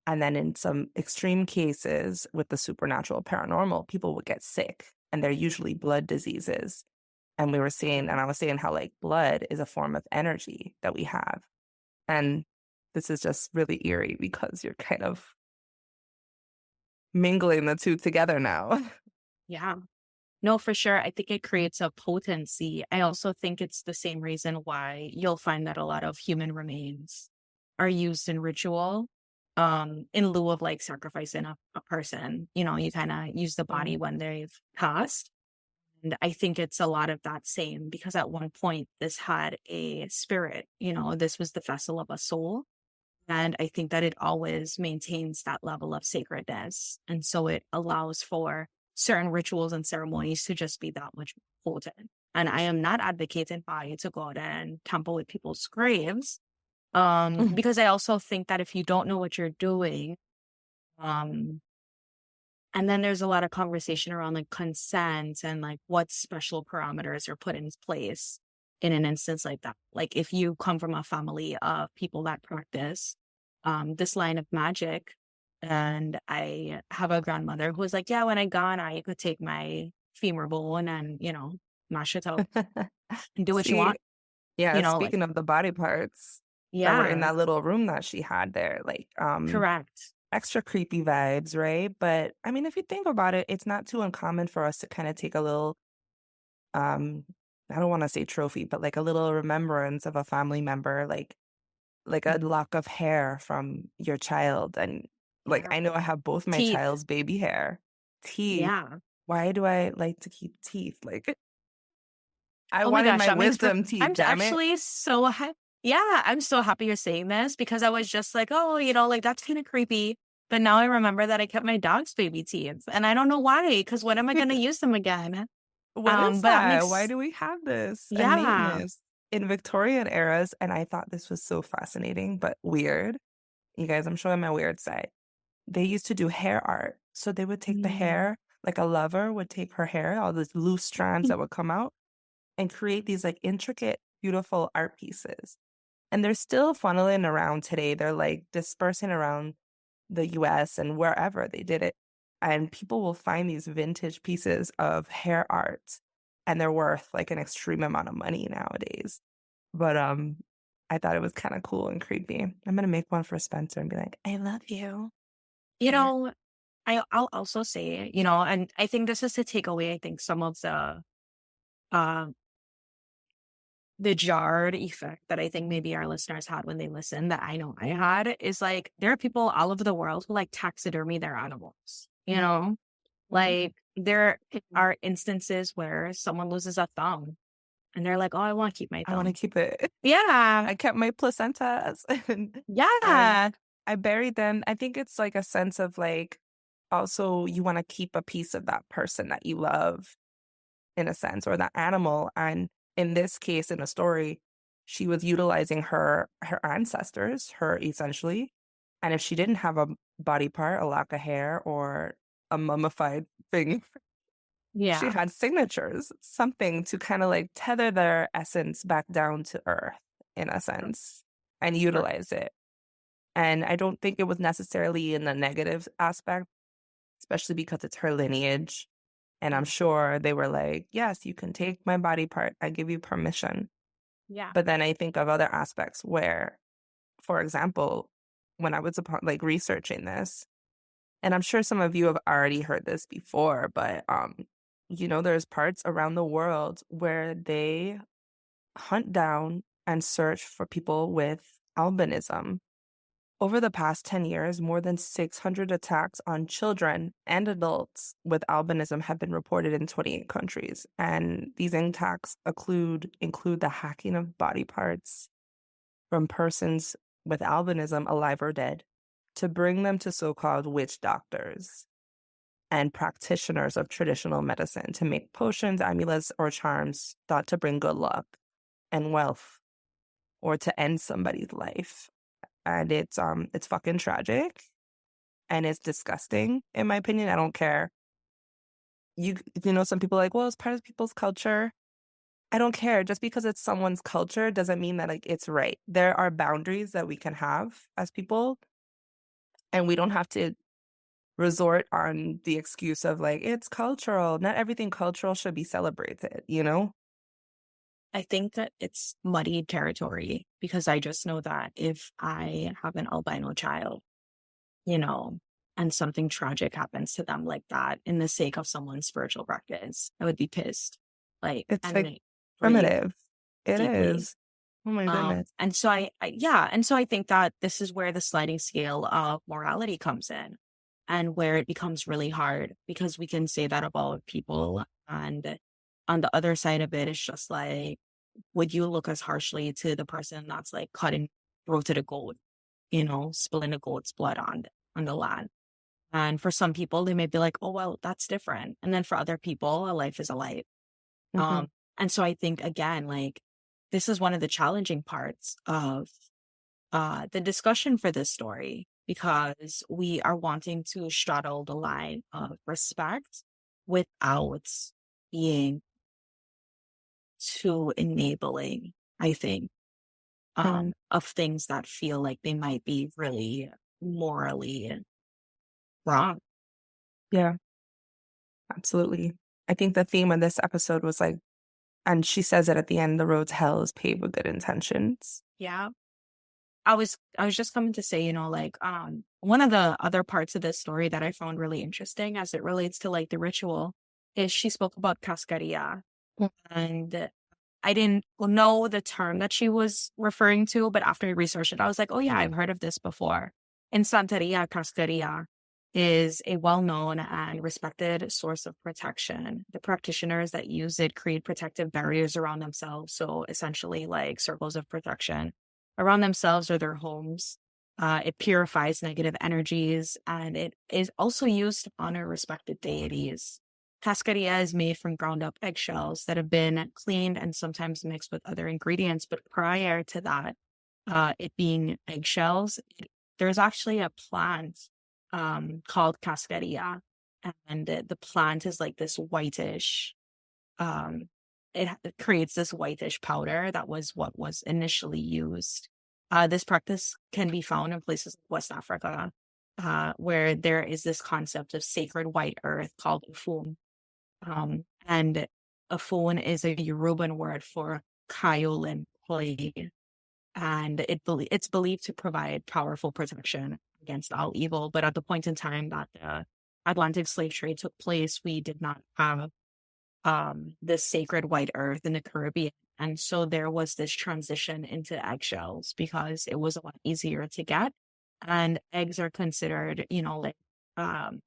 And then in some extreme cases with the supernatural paranormal, people will get sick and they're usually blood diseases. And we were saying, and I was saying how like blood is a form of energy that we have. And this is just really eerie because you're kind of mingling the two together now. Yeah. No, for sure. I think it creates a potency. I also think it's the same reason why you'll find that a lot of human remains are used in ritual, in lieu of like sacrificing a person. You kind of use the body when they've passed. And I think it's a lot of that same because at one point this had a spirit, this was the vessel of a soul. And I think that it always maintains that level of sacredness. And so it allows for certain rituals and ceremonies to just be that much more potent. And I am not advocating by you to go out and tamper with people's graves. Because I also think that if you don't know what you're doing, um, and then there's a lot of conversation around like consent and like what special parameters are put in place in an instance like that. Like if you come from a family of people that practice this line of magic, and I have a grandmother who was like, yeah, when I gone, you could take my femur bone and, mash it up and do what you See, want, yeah, like, speaking of the body parts that were in yeah, that little room that she had there, like correct. extra creepy vibes, right? But I mean, if you think about it, it's not too uncommon for us to kind of take a little um I don't want to say trophy, but like a little remembrance of a family member, like a Mm, lock of hair from your child. And like yeah. I know I have both my Teeth. child's baby hair. Teeth. Yeah. Why do I like to keep teeth? Like I Oh my wanted gosh, my that makes wisdom teeth, I'm damn it. actually so yeah, I'm so happy you're saying this because I was just like, oh, like that's kind of creepy. But now I remember that I kept my dog's baby teeth, and I don't know why, because when am I gonna use them again? What is But that that? Why makes do we have this and name yeah. this? In Victorian eras, and I thought this was so fascinating, but weird. You guys, I'm showing my weird side. They used to do hair art. So they would take the Mm. hair, like a lover would take her hair, all these loose strands that would come out, and create these like intricate, beautiful art pieces. And they're still funneling around today. They're like dispersing around the US and wherever they did it. And people will find these vintage pieces of hair art and they're worth like an extreme amount of money nowadays. But I thought it was kind of cool and creepy. I'm gonna make one for Spencer and be like, I love you. You Yeah. know, I'll also say, and I think this is to take away, I think, some of uh, the jarred effect that I think maybe our listeners had when they listened, that I know I had, is like there are people all over the world who like taxidermy their animals, like there are instances where someone loses a thumb and they're like, oh, I want to keep my I want to thumb. keep it. Yeah. I kept my placentas and Yeah. I buried them. I think it's like a sense of like also you want to keep a piece of that person that you love in a sense, or that animal. And in this case, in a story, she was utilizing her ancestors, her essentially. And if she didn't have a body part, a lock of hair, or a mummified thing, she Yeah. had signatures, something to kind of like tether their essence back down to earth in a sense and Sure. utilize it. And I don't think it was necessarily in the negative aspect, especially because it's her lineage. And I'm sure they were like, yes, you can take my body part. I give you permission. Yeah. But then I think of other aspects where, for example, when I was like researching this, and I'm sure some of you have already heard this before, but there's parts around the world where they hunt down and search for people with albinism. Over the past 10 years, more than 600 attacks on children and adults with albinism have been reported in 28 countries. And these attacks include the hacking of body parts from persons with albinism, alive or dead, to bring them to so-called witch doctors and practitioners of traditional medicine to make potions, amulets, or charms thought to bring good luck and wealth or to end somebody's life. And it's fucking tragic and it's disgusting in my opinion. I don't care. Some people are like, well, it's part of people's culture. I don't care. Just because it's someone's culture doesn't mean that like it's right. There are boundaries that we can have as people, and we don't have to resort on the excuse of like it's cultural. Not everything cultural should be celebrated. I think that it's muddy territory because I just know that if I have an albino child, you know, and something tragic happens to them like that in the sake of someone's spiritual practice, I would be pissed, like, It's like and grieve primitive. It deeply. is. Oh my goodness. And so yeah, and so I think that this is where the sliding scale of morality comes in, and where it becomes really hard because we can say that about people, and on the other side of it, it's just like, would you look as harshly to the person that's like cutting throated a goat, spilling a goat's blood on the land? And for some people, they may be like, oh, well, that's different. And then for other people, a life is a life. Hmm. And so I think, again, like, this is one of the challenging parts of the discussion for this story, because we are wanting to straddle the line of respect without being too enabling, I think, Um, of things that feel like they might be really morally wrong. yeah, absolutely. I think the theme of this episode was like, and she says it at the end, the road to hell is paved with good intentions. Yeah. I was just coming to say, like, one of the other parts of this story that I found really interesting as it relates to like the ritual is she spoke about cascaria. Mm. And I didn't know the term that she was referring to, but after I researched it, I was like, oh yeah, I've heard of this before. In Santeria, cascaria is a well-known and respected source of protection. The practitioners that use it create protective barriers around themselves. So essentially like circles of protection around themselves or their homes. It purifies negative energies, and it is also used to honor respected deities. Cascadia is made from ground up eggshells that have been cleaned and sometimes mixed with other ingredients. But prior to that, it being eggshells, there's actually a plant called cascadia, and the plant is like this whitish. Um, it creates this whitish powder that was what was initially used. This practice can be found in places like West Africa, where there is this concept of sacred white earth called ufum. And Afon is a Yoruban word for kaolin clay, and it's believed to provide powerful protection against all evil. But at the point in time that the Atlantic slave trade took place, we did not have this sacred white earth in the Caribbean. And so there was this transition into eggshells because it was a lot easier to get. And eggs are considered, like um,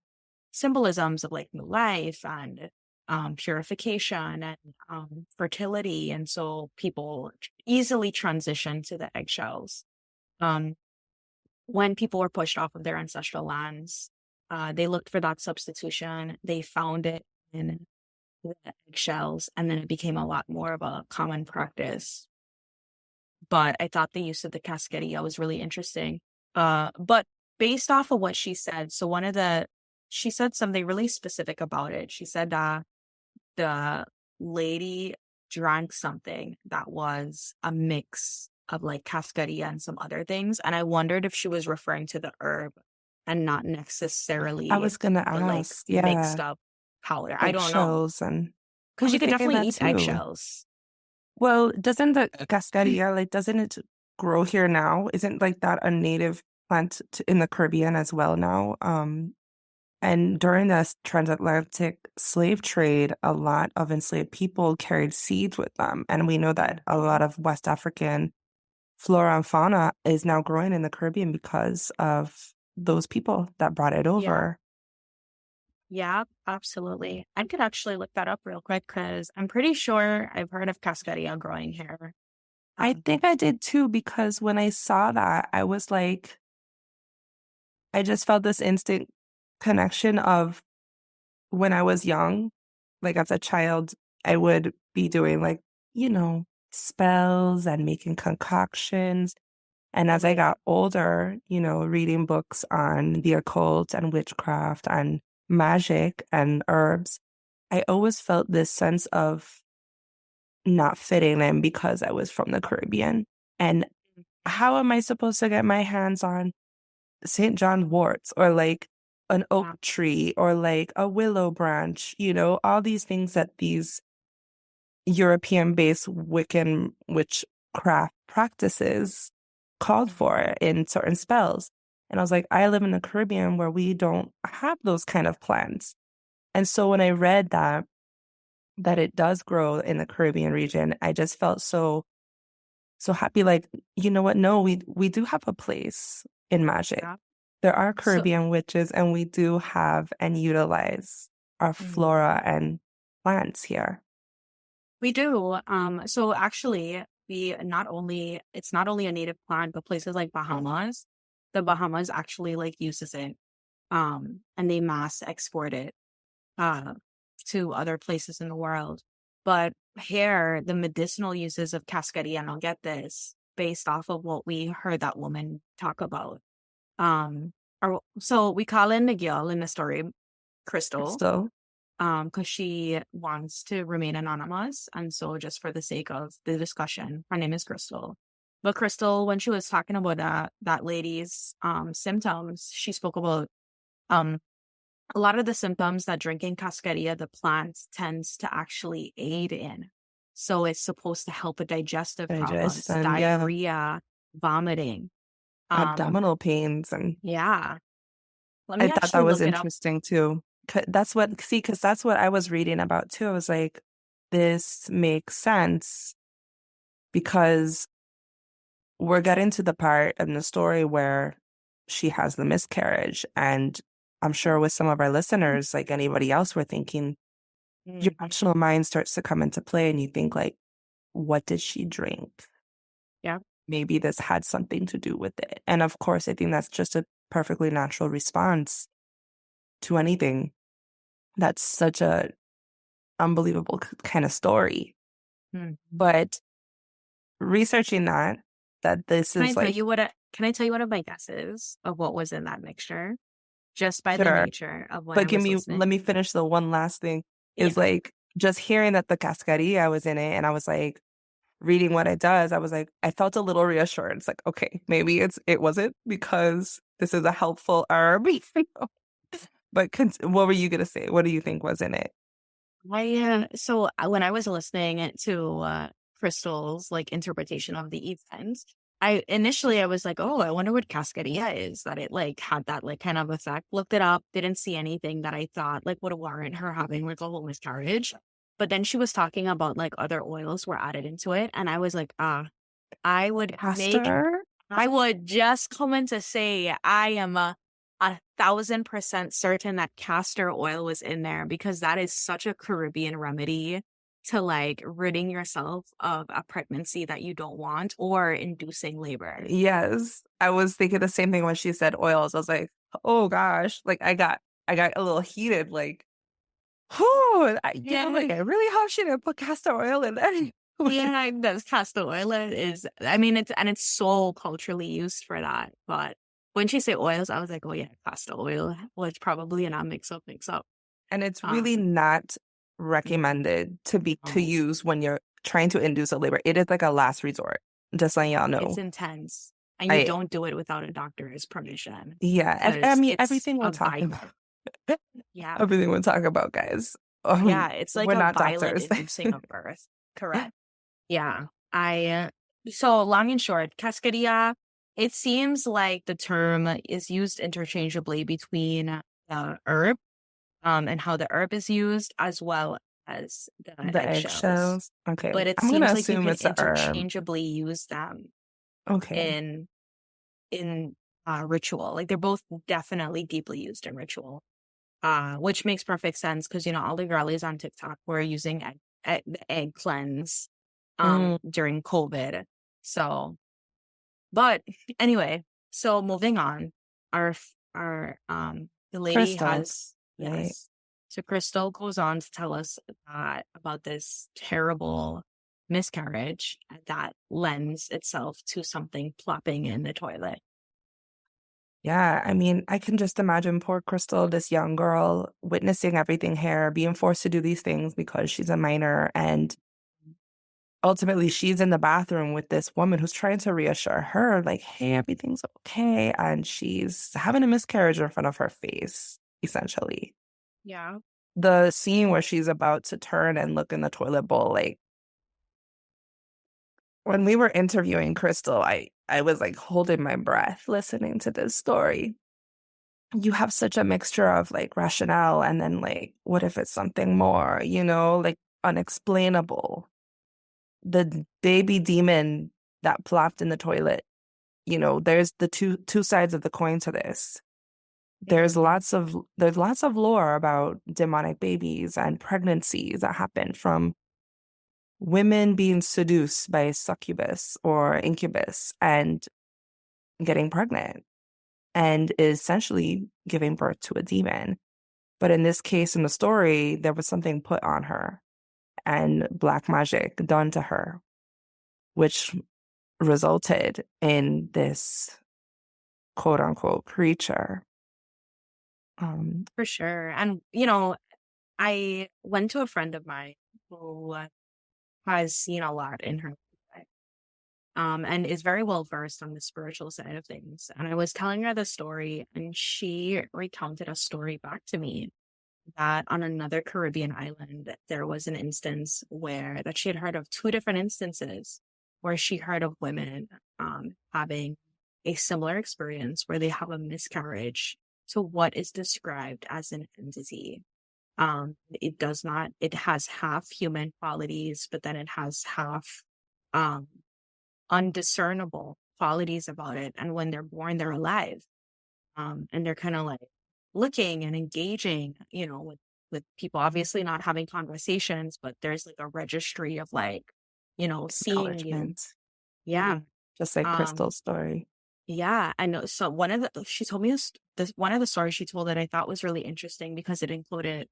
symbolisms of like new life and purification and fertility. And so people easily transition to the eggshells. Um, when people were pushed off of their ancestral lands, they looked for that substitution. They found it in the eggshells, and then it became a lot more of a common practice. But I thought the use of the cascadia was really interesting. But based off of what she said, so she said something really specific about it. She said the lady drank something that was a mix of like cascadia and some other things. And I wondered if she was referring to the herb and not I necessarily was gonna the like ask, mixed yeah, up powder. I don't know. eggshells, and I Because you was could thinking definitely that eat too. eggshells. Well, doesn't the cascadia, like, doesn't it grow here now? Isn't like that a native plant in the Caribbean as well now? And during the transatlantic slave trade, a lot of enslaved people carried seeds with them. And we know that a lot of West African flora and fauna is now growing in the Caribbean because of those people that brought it Yeah. over. Yeah, absolutely. I could actually look that up real quick because I'm pretty sure I've heard of cascadia growing here. I Um, think I did too, because when I saw that, I was like, I just felt this instant connection of when I was young, like as a child, I would be doing like, spells and making concoctions. And as I got older, reading books on the occult and witchcraft and magic and herbs, I always felt this sense of not fitting in because I was from the Caribbean. And how am I supposed to get my hands on St. John worts or like an oak yeah, tree or like a willow branch, all these things that these European-based Wiccan witchcraft practices called for in certain spells. And I was like, I live in the Caribbean where we don't have those kind of plants. And so when I read that it does grow in the Caribbean region, I just felt so happy. Like, you know what? No, we do have a place in magic. yeah. There are So, Caribbean witches, and we do have and utilize our mhm. flora and plants here. We do. So actually, it's not only a native plant, but places like Bahamas, the Bahamas actually like uses it, and they mass export it, uh, to other places in the world. But here, the medicinal uses of cascadia, and I'll get this based off of what we heard that woman talk about. So we call in the girl in the story Crystal, So because she wants to remain anonymous. And so, just for the sake of the discussion, her name is Crystal. But Crystal, when she was talking about that lady's symptoms, she spoke about um a lot of the symptoms that drinking cascadia, the plant, tends to actually aid in. So it's supposed to help with digestive problems, digestion, yeah, diarrhea, vomiting. Um, abdominal pains, and yeah. Let I me thought that actually was look it up. interesting too. Because that's what I was reading about too. I was like, this makes sense because we're getting to the part in the story where she has the miscarriage. And I'm sure with some of our listeners, like anybody else, we're thinking your Mhm. rational mind starts to come into play and you think like, what did she drink? Yeah. maybe this had something to do with it. And of course, I think that's just a perfectly natural response to anything. That's such a unbelievable kind of story. Hmm. But researching that this Can I is tell like, you what? Can I tell you one of my guesses of what was in that mixture? Just by the sure, nature of when but I was let listening. me finish the one last thing is Yeah. like just hearing that the cascarilla was in it. And I was like, reading what it does, I was like, I felt a little reassured. It's like, okay, maybe it wasn't because this is a helpful herb. But what were you gonna say? What do you think was in it? When I was listening to Crystal's like interpretation of the event, I was like, oh, I wonder what cascadia is. That it like had that like kind of effect. Looked it up, didn't see anything that I thought like would warrant her having like a whole miscarriage. But then she was talking about like other oils were added into it, and I was like, I would make Pastor? I would just come in to say I am 1,000% certain that castor oil was in there because that is such a Caribbean remedy to like ridding yourself of a pregnancy that you don't want or inducing labor. Yes. I was thinking the same thing when she said oils. I was like, oh gosh. Like I got a little heated, like, oh, Yeah, like I really hope she didn't put castor oil in there. yeah, that's castor oil is. I mean, it's so culturally used for that. But when she said oils, I was like, oh yeah, castor oil was probably in a mix up. And it's really Um, not mhm. recommended to No. use when you're trying to induce a labor. It is like a last resort. Just letting y'all It's know. intense, and you I don't do it without a doctor's permission Yeah, I because mean it's everything we're a talking about. violent. Yeah, Everything we're talking about, guys. yeah, it's like We're a not violent doctors. inducing of birth. Correct. Yeah, so long and short, cascadia. It seems like the term is used interchangeably between the herb, and how the herb is used, as well as the The eggshells. eggshells. Okay. But it I'm gonna seems like you assume can it's a herb. interchangeably use them Okay. in in ritual. Like they're both definitely deeply used in ritual, which makes perfect sense because all the girlies on TikTok were using the egg cleanse Mm, during COVID. So, but anyway, so moving on, the lady Crystal. has Right. yes. So Crystal goes on to tell us about this terrible miscarriage that lends itself to something plopping in the toilet. Yeah, I mean, I can just imagine poor Crystal, this young girl, witnessing everything here, being forced to do these things because she's a minor. And ultimately, she's in the bathroom with this woman who's trying to reassure her, like, hey, everything's okay. And she's having a miscarriage in front of her face, essentially. Yeah. The scene where she's about to turn and look in the toilet bowl, like, when we were interviewing Crystal, I was like holding my breath listening to this story. You have such a mixture of like rationale and then like, what if it's something more, like unexplainable. The baby demon that plopped in the toilet, there's the two sides of the coin to this. Mhm. There's lots of lore about demonic babies and pregnancies that happen from women being seduced by a succubus or incubus and getting pregnant and essentially giving birth to a demon. But in this case, in the story, there was something put on her and black magic done to her, which resulted in this quote unquote creature. Um, For sure. And, I went to a friend of mine who has seen a lot in her life, and is very well versed on the spiritual side of things. And I was telling her the story, and she recounted a story back to me that on another Caribbean island, there was an instance where that she had heard of two different instances where she heard of women having a similar experience where they have a miscarriage to what is described as an entity. It does not, it has half human qualities, but then it has half um, undiscernible qualities about it. And when they're born, they're alive. And they're kind of like looking and engaging, with people, obviously not having conversations, but there's like a registry of like, seeing you. Acknowledgement. Yeah. Just like Um, Crystal's story. yeah, I know. So she told me this one of the stories she told that I thought was really interesting because it included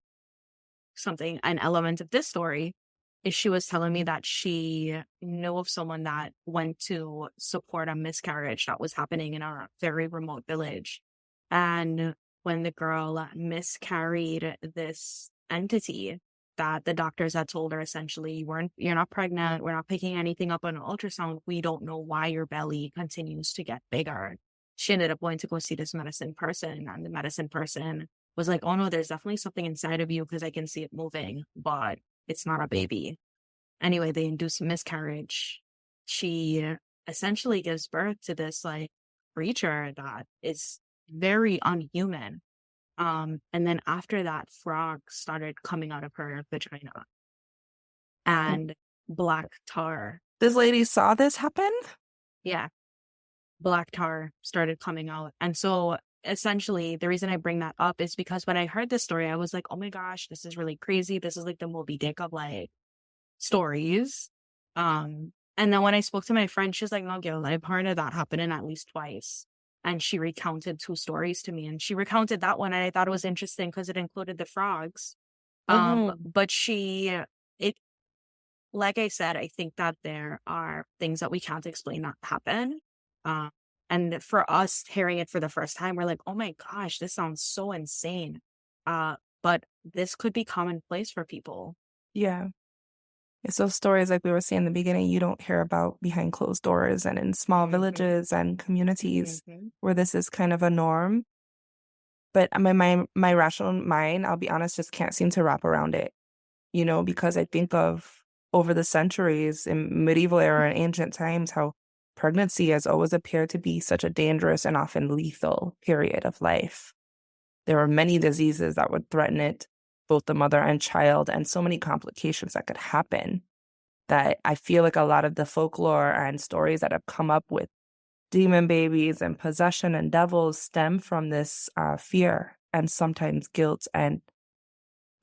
an element of this story is she was telling me that she knew of someone that went to support a miscarriage that was happening in a very remote village. And when the girl miscarried, this entity that the doctors had told her essentially, you're not pregnant, we're not picking anything up on an ultrasound, we don't know why your belly continues to get bigger. She ended up going to go see this medicine person, and the medicine person was like, oh no, there's definitely something inside of you because I can see it moving, but it's not a baby. Anyway, they induce a miscarriage. She essentially gives birth to this like creature that is very unhuman. And then after that, frogs started coming out of her vagina and black tar. This lady saw this happen? Yeah, black tar started coming out. And so essentially the reason I bring that up is because when I heard this story, I was like, oh my gosh, this is really crazy. This is like the Moby Dick of like stories. And then when I spoke to my friend, she's like, no, Gil, I've heard of that happening at least twice. And she recounted two stories to me. And she recounted that one, and I thought it was interesting because it included the frogs. Mm-hmm. But it, like I said, I think that there are things that we can't explain that happen. Um, and for us hearing it for the first time, we're like, oh my gosh, this sounds so insane. But this could be commonplace for people. Yeah. It's those stories like we were saying in the beginning, you don't hear about behind closed doors and in small Mm-hmm. villages and communities Mm-hmm. where this is kind of a norm. But my rational mind, I'll be honest, just can't seem to wrap around it, because I think of over the centuries in medieval era and ancient times how pregnancy has always appeared to be such a dangerous and often lethal period of life. There were many diseases that would threaten it, both the mother and child, and so many complications that could happen that I feel like a lot of the folklore and stories that have come up with demon babies and possession and devils stem from this fear and sometimes guilt and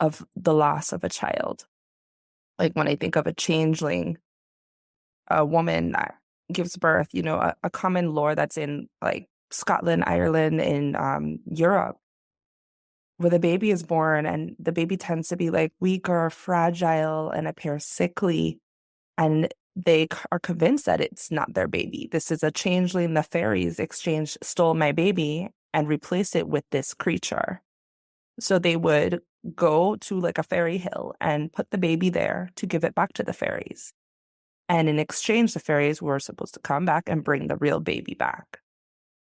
of the loss of a child. Like when I think of a changeling, a woman that gives birth, a common lore that's in like Scotland, Ireland, in Europe, where the baby is born and the baby tends to be like weaker, fragile, and appear sickly. And they are convinced that it's not their baby. This is a changeling. The fairies stole my baby and replaced it with this creature. So they would go to like a fairy hill and put the baby there to give it back to the fairies. And in exchange, the fairies were supposed to come back and bring the real baby back.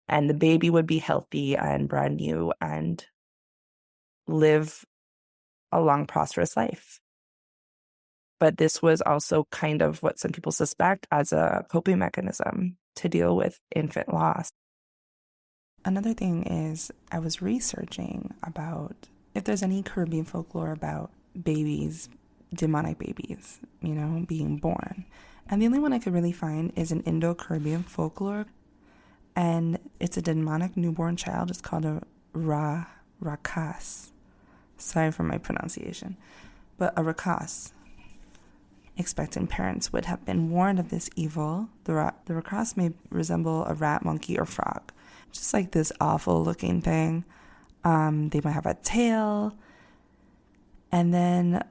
And the baby would be healthy and brand new and live a long, prosperous life. But this was also kind of what some people suspect as a coping mechanism to deal with infant loss. Another thing is I was researching about if there's any Caribbean folklore about babies, demonic babies, being born. And the only one I could really find is an Indo-Caribbean folklore. And it's a demonic newborn child. It's called a rakas. Sorry for my pronunciation. But a rakas. Expectant parents would have been warned of this evil. The rakas may resemble a rat, monkey, or frog. Just like this awful looking thing. They might have a tail. And then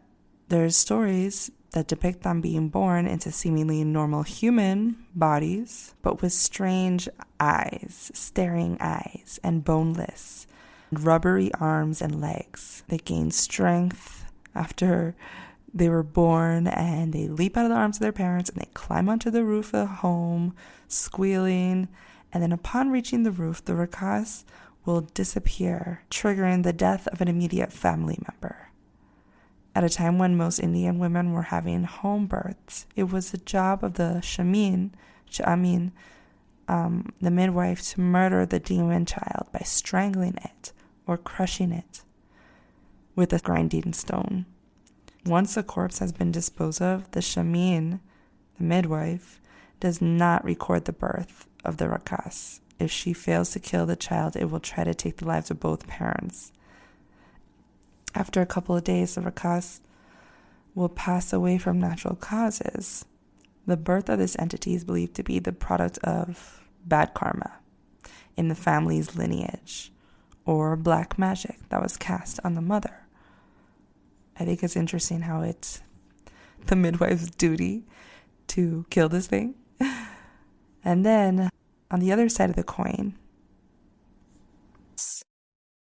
there's stories that depict them being born into seemingly normal human bodies, but with strange eyes, staring eyes, and boneless, rubbery arms and legs. They gain strength after they were born, and they leap out of the arms of their parents and they climb onto the roof of the home, squealing. And then upon reaching the roof, the rakas will disappear, triggering the death of an immediate family member. At a time when most Indian women were having home births, it was the job of the shamin, the midwife, to murder the demon child by strangling it or crushing it with a grinding stone. Once the corpse has been disposed of, the shamin, the midwife, does not record the birth of the rakas. If she fails to kill the child, it will try to take the lives of both parents. After a couple of days, the rakas will pass away from natural causes. The birth of this entity is believed to be the product of bad karma in the family's lineage or black magic that was cast on the mother. I think it's interesting how it's the midwife's duty to kill this thing. And then on the other side of the coin,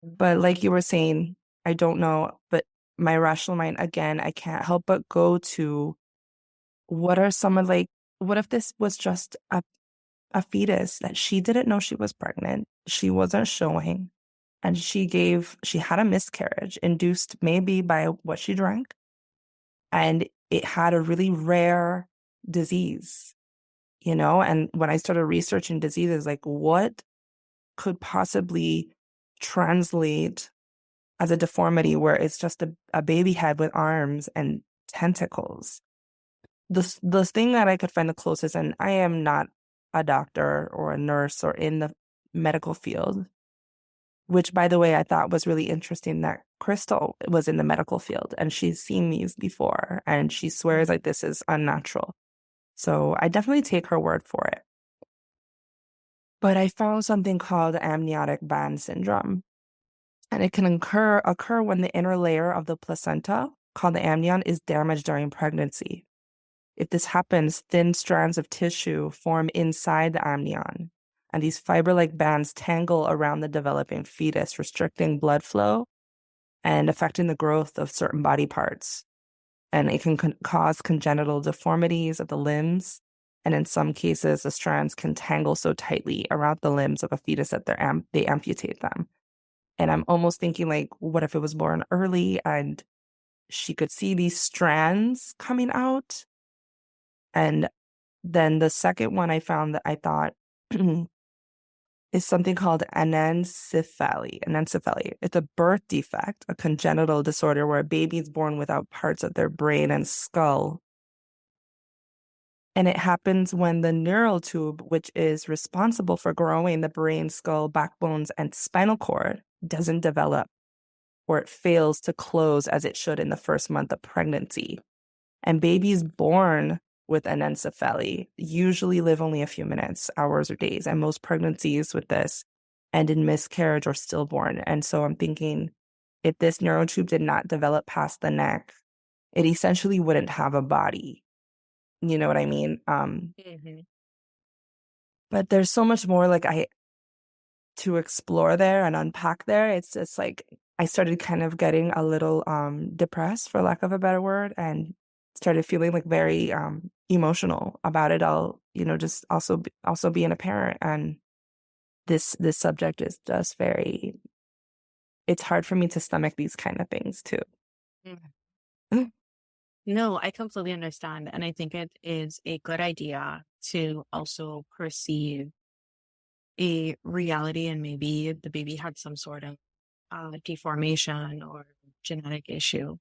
but like you were saying, I don't know, but my rational mind, again, I can't help but go to what are some of what if this was just a fetus that she didn't know she was pregnant, she wasn't showing, and she had a miscarriage induced maybe by what she drank, and it had a really rare disease, and when I started researching diseases, like what could possibly translate as a deformity where it's just a baby head with arms and tentacles. The thing that I could find the closest, and I am not a doctor or a nurse or in the medical field, which, by the way, I thought was really interesting that Crystal was in the medical field and she's seen these before and she swears like this is unnatural. So I definitely take her word for it. But I found something called amniotic band syndrome. And it can occur when the inner layer of the placenta, called the amnion, is damaged during pregnancy. If this happens, thin strands of tissue form inside the amnion, and these fiber-like bands tangle around the developing fetus, restricting blood flow and affecting the growth of certain body parts. And it can cause congenital deformities of the limbs, and in some cases, the strands can tangle so tightly around the limbs of a fetus that they amputate them. And I'm almost thinking, like, what if it was born early and she could see these strands coming out? And then the second one I found that I thought is something called anencephaly. Anencephaly. It's a birth defect, a congenital disorder where a baby is born without parts of their brain and skull. And it happens when the neural tube, which is responsible for growing the brain, skull, backbones, and spinal cord, doesn't develop, or it fails to close as it should in the first month of pregnancy. And babies born with anencephaly usually live only a few minutes, hours, or days. And most pregnancies with this end in miscarriage or stillborn. And so I'm thinking, if this neurotube did not develop past the neck, it essentially wouldn't have a body. You know what I mean? But there's so much more to explore there and unpack there. It's just like I started kind of getting a little depressed, for lack of a better word, and started feeling like very emotional about it all, just also being a parent. And this subject is just it's hard for me to stomach these kind of things too. No, I completely understand. And I think it is a good idea to also perceive a reality, and maybe the baby had some sort of deformation or genetic issue.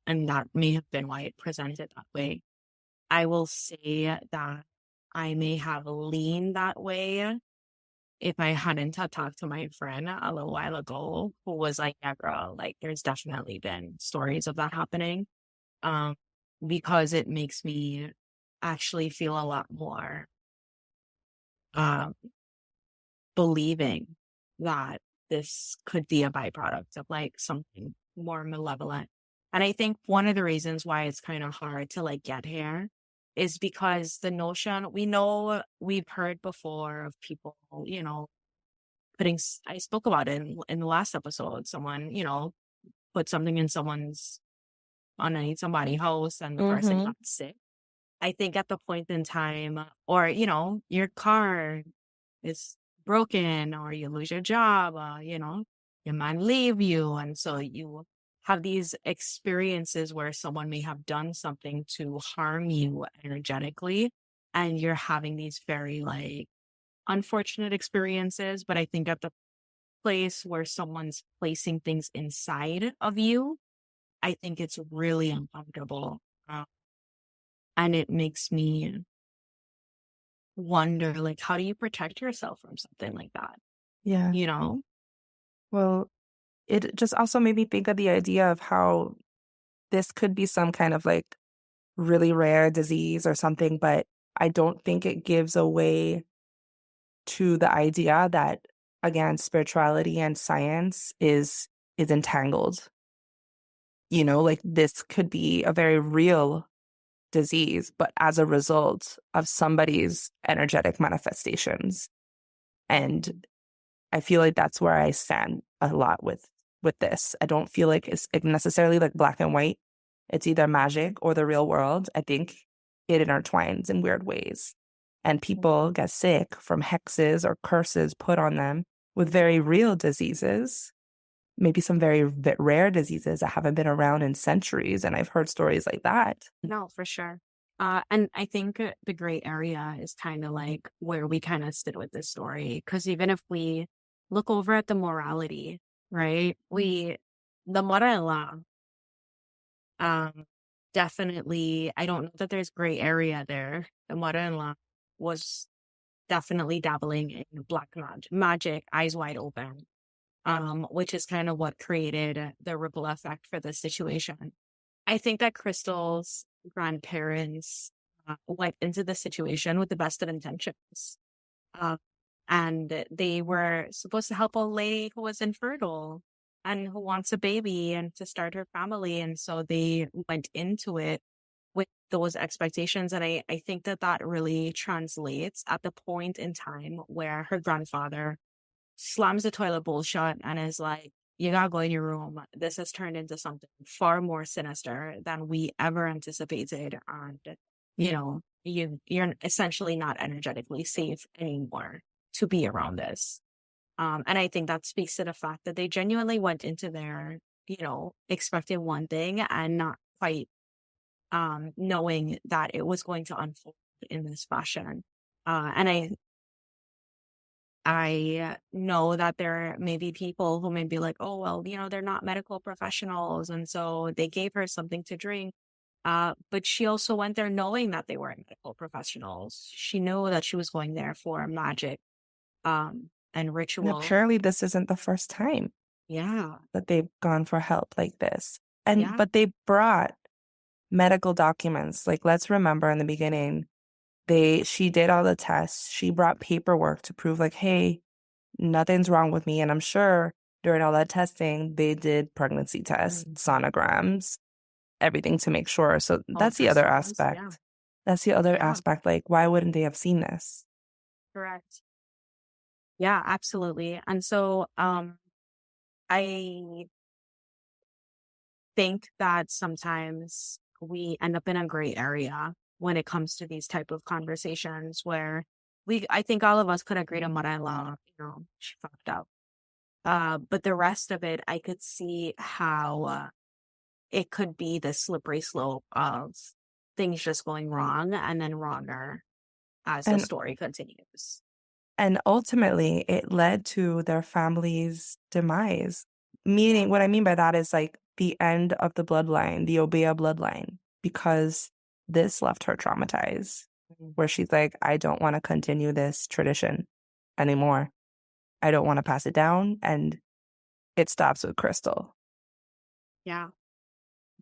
And that may have been why it presented that way. I will say that I may have leaned that way if I hadn't had talked to my friend a little while ago, who was like, yeah, girl, like there's definitely been stories of that happening. Because it makes me actually feel a lot more um, believing that this could be a byproduct of like something more malevolent. And I think one of the reasons why it's kind of hard to like get here is because the notion we know we've heard before of people, I spoke about it in the last episode. Someone, put something in someone's underneath somebody's house and the person got sick. I think at the point in time, or, your car is broken or you lose your job, your man leave you. And so you have these experiences where someone may have done something to harm you energetically. And you're having these very like unfortunate experiences. But I think at the place where someone's placing things inside of you, I think it's really uncomfortable. And it makes me wonder, like, how do you protect yourself from something like that? Yeah. Well, it just also made me think of the idea of how this could be some kind of like really rare disease or something, but I don't think it gives away to the idea that, again, spirituality and science is entangled. Like this could be a very real disease, but as a result of somebody's energetic manifestations. And I feel like that's where I stand a lot with this. I don't feel like it's necessarily like black and white. It's either magic or the real world. I think it intertwines in weird ways. And people get sick from hexes or curses put on them with very real diseases, maybe some very rare diseases that haven't been around in centuries. And I've heard stories like that. No, for sure. And I think the gray area is kind of like where we kind of stood with this story. Because even if we look over at the morality, right? The mother-in-law, um, definitely, I don't know that there's gray area there. The mother-in-law was definitely dabbling in black magic, eyes wide open, which is kind of what created the ripple effect for the situation. I think that Crystal's grandparents went into the situation with the best of intentions. Uh, and they were supposed to help a lady who was infertile and who wants a baby and to start her family. And so they went into it with those expectations. And I think that that really translates at the point in time where her grandfather slams the toilet bowl shut and is like, you gotta go in your room. This has turned into something far more sinister than we ever anticipated. And, you're essentially not energetically safe anymore to be around this. And I think that speaks to the fact that they genuinely went into there, expecting one thing and not quite knowing that it was going to unfold in this fashion. And I know that there may be people who may be like, oh, well, they're not medical professionals. And so they gave her something to drink. But she also went there knowing that they weren't medical professionals. She knew that she was going there for magic and And ritual. apparently this isn't the first time Yeah. that they've gone for help like this. Yeah. But they brought medical documents. Like, let's remember in the beginning, she did all the tests. She brought paperwork to prove like, hey, nothing's wrong with me. And I'm sure during all that testing, they did pregnancy tests, sonograms, everything to make sure. So that's the other aspect. Yeah. That's the other Yeah. aspect. Like, why wouldn't they have seen this? Correct. Yeah, absolutely. And so I think that sometimes we end up in a gray area when it comes to these type of conversations where I think all of us could agree to mother-in-law, she fucked up. But the rest of it, I could see how it could be the slippery slope of things just going wrong and then wronger as the And story continues. And ultimately, it led to their family's demise. Meaning, what I mean by that is like the end of the bloodline, the Obeah bloodline, because this left her traumatized, where she's like, I don't want to continue this tradition anymore. I don't want to pass it down. And it stops with Crystal. Yeah.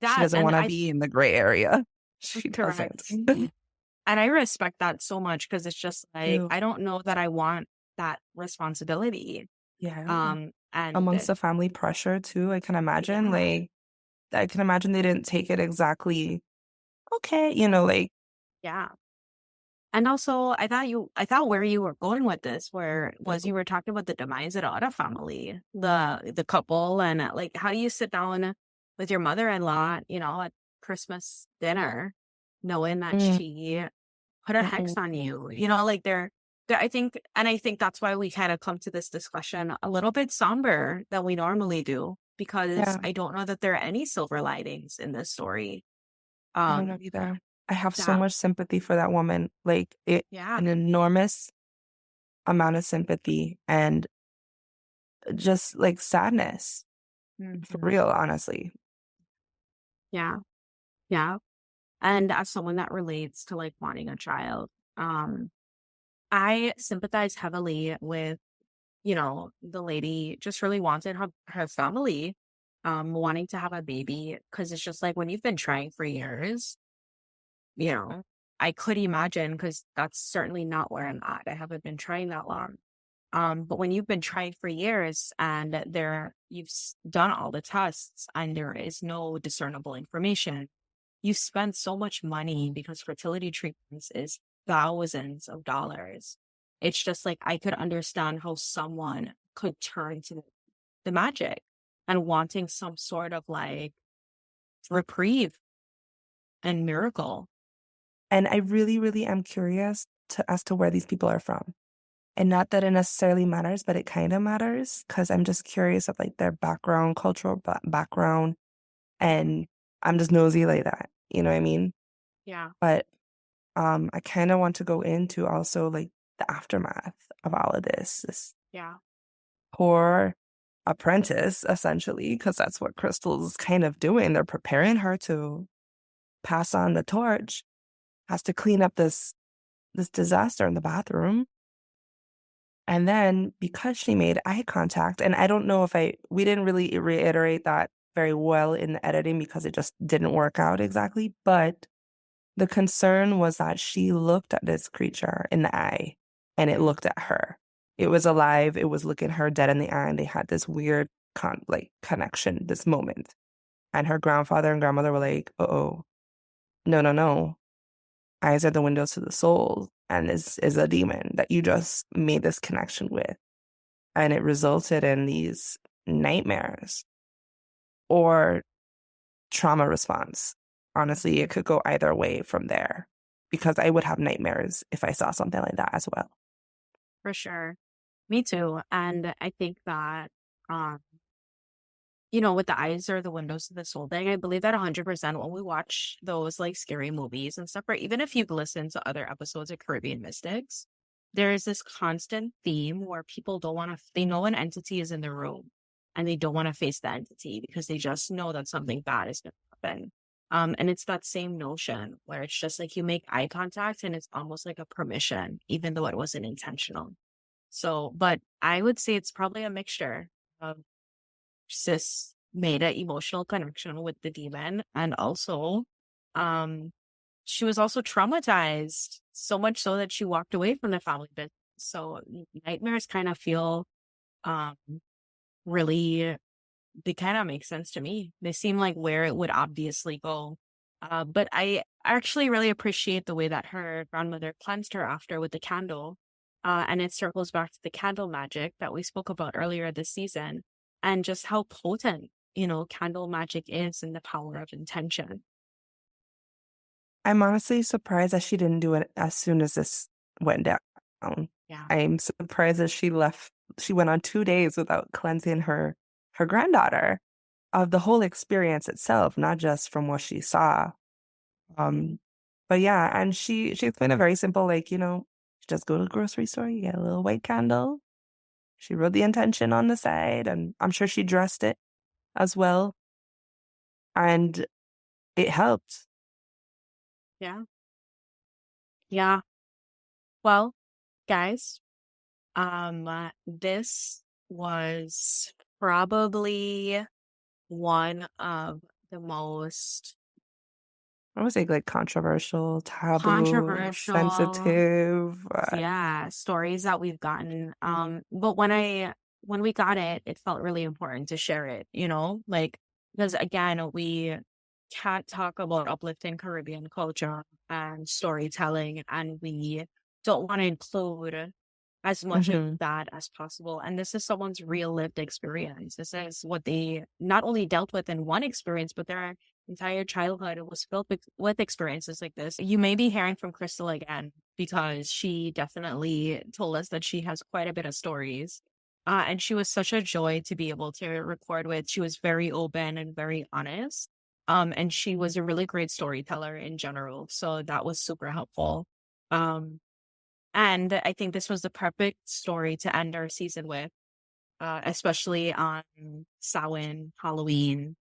She doesn't want to be in the gray area. She doesn't. And I respect that so much because it's just like, Ew. I don't know that I want that responsibility. Yeah. And Amongst the family pressure too, I can imagine. Like, I can imagine they didn't take it exactly okay, like. yeah. And also, I thought where you were going with this, you were talking about the demise of the other family, the couple, and like, how do you sit down with your mother-in-law, at Christmas dinner, knowing that she put a hex on you, like I think that's why we kind of come to this discussion a little bit somber than we normally do, because I don't know that there are any silver linings in this story. I don't know either. I have so much sympathy for that woman, like an enormous amount of sympathy and just like sadness, for real, honestly. Yeah. Yeah. And as someone that relates to like wanting a child, I sympathize heavily with, the lady just really wanted her family, wanting to have a baby. Cause it's just like when you've been trying for years I could imagine, because that's certainly not where I'm at. I haven't been trying that long. But when you've been trying for years and you've done all the tests and there is no discernible information, you spend so much money because fertility treatments is thousands of dollars. It's just like I could understand how someone could turn to the magic and wanting some sort of like reprieve and miracle. And I really, really am curious as to where these people are from. And not that it necessarily matters, but it kind of matters because I'm just curious of like their background, cultural background, and I'm just nosy like that. You know what I mean? Yeah. But I kind of want to go into also like the aftermath of all of this Yeah. poor apprentice, essentially, because that's what Crystal's kind of doing. They're preparing her to pass on the torch, has to clean up this disaster in the bathroom. And then because she made eye contact, and I don't know if we didn't really reiterate that very well in the editing because it just didn't work out exactly. But the concern was that she looked at this creature in the eye and it looked at her. It was alive. It was looking her dead in the eye. And they had this weird connection, this moment. And her grandfather and grandmother were like, oh, no, no, no. Eyes are the windows to the soul and is a demon that you just made this connection with. And it resulted in these nightmares or trauma response. Honestly, it could go either way from there because I would have nightmares if I saw something like that as well. For sure. Me too. And I think that, um, with the eyes or the windows to the soul thing, I believe that 100% when we watch those like scary movies and stuff, or even if you've listened to other episodes of Caribbean Mystics, there is this constant theme where people don't want to, they know an entity is in the room and they don't want to face the entity because they just know that something bad is going to happen. And it's that same notion where it's just like you make eye contact and it's almost like a permission, even though it wasn't intentional. So, but I would say it's probably a mixture of sis made an emotional connection with the demon, and also um she was also traumatized, so much so that she walked away from the family business. So nightmares kind of feel um really, they kind of make sense to me. They seem like where it would obviously go. But I actually really appreciate the way that her grandmother cleansed her after with the candle. And it circles back to the candle magic that we spoke about earlier this season and just how potent, candle magic is and the power of intention. I'm honestly surprised that she didn't do it as soon as this went down. Yeah. I'm surprised that she left. She went on 2 days without cleansing her granddaughter of the whole experience itself, not just from what she saw. But yeah, and she explained it very simple, like, just go to the grocery store, you get a little white candle. She wrote the intention on the side, and I'm sure she dressed it as well. And it helped. Yeah. Yeah. Well, guys, this was probably one of the most I would say like controversial, taboo, controversial, sensitive. yeah, stories that we've gotten. But when we got it, it felt really important to share it, like, because again, we can't talk about uplifting Caribbean culture and storytelling, and we don't want to include as much of Mhm. that as possible. And this is someone's real lived experience. This is what they not only dealt with in one experience, but their entire childhood was filled with experiences like this. You may be hearing from Crystal again because she definitely told us that she has quite a bit of stories. And she was such a joy to be able to record with. She was very open and very honest. And she was a really great storyteller in general. So that was super helpful. Um, and I think this was the perfect story to end our season with, especially on Samhain, Halloween,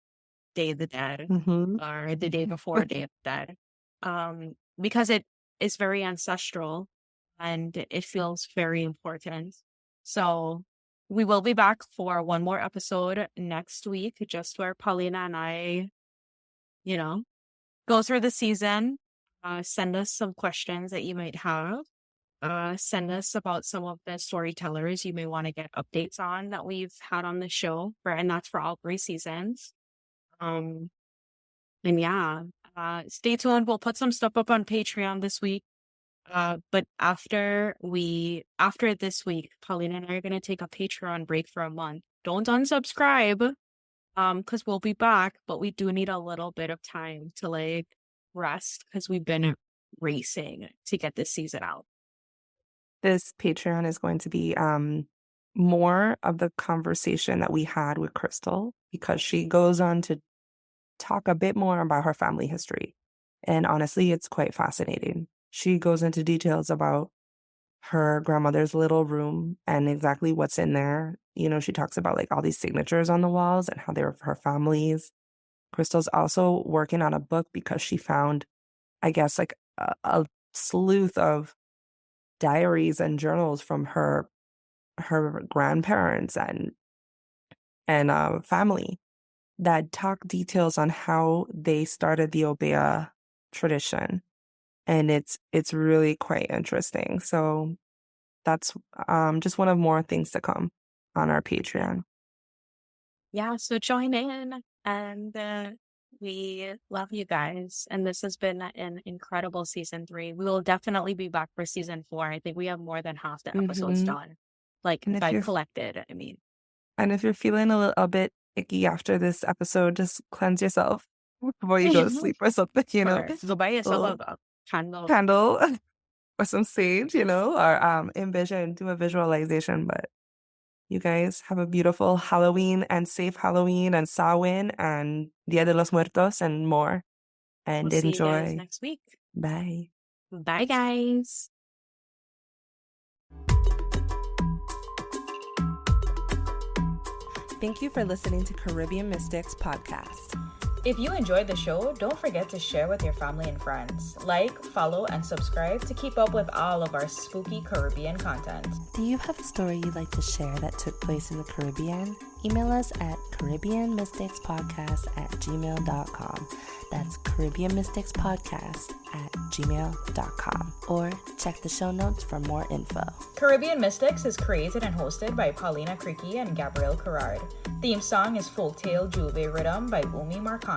Day of the Dead, Mhm. or the day before Day of the Dead, because it is very ancestral and it feels very important. So we will be back for one more episode next week, just where Paulina and I, go through the season. Send us some questions that you might have. Send us about some of the storytellers you may want to get updates on that we've had on the show, and that's for all 3 seasons. Um, and yeah, stay tuned. We'll put some stuff up on Patreon this week. But after this week, Paulina and I are gonna take a Patreon break for a month. Don't unsubscribe, because we'll be back, but we do need a little bit of time to like rest because we've been racing to get this season out. This Patreon is going to be more of the conversation that we had with Crystal, because she goes on to talk a bit more about her family history. And honestly, it's quite fascinating. She goes into details about her grandmother's little room and exactly what's in there. You know, she talks about like all these signatures on the walls and how they were for her families. Crystal's also working on a book because she found, I guess, like a sleuth of diaries and journals from her grandparents and family that talk details on how they started the Obeah tradition. And it's really quite interesting. So that's just one of more things to come on our Patreon. Yeah, so join in, and we love you guys. And this has been an incredible season 3. We will definitely be back for season 4. I think we have more than half the episodes done, like And if by you're collected. I mean, and if you're feeling a bit icky after this episode, just cleanse yourself before you go to sleep or something, you know. or go buy A yourself little a candle. candle or some sage, you know, or envision, do a visualization. But you guys have a beautiful Halloween and safe Halloween and Samhain and Dia de los Muertos and more. And We'll see you guys enjoy. next week. Bye. Bye, guys. Thank you for listening to Caribbean Mystics Podcast. If you enjoyed the show, don't forget to share with your family and friends. Like, follow, and subscribe to keep up with all of our spooky Caribbean content. Do you have a story you'd like to share that took place in the Caribbean? Email us at caribbeanmysticspodcast@gmail.com. That's caribbeanmysticspodcast@gmail.com. Or check the show notes for more info. Caribbean Mystics is created and hosted by Paulina Creaky and Gabrielle Carrard. Theme song is Folktale Juve Rhythm by Umi Marcano.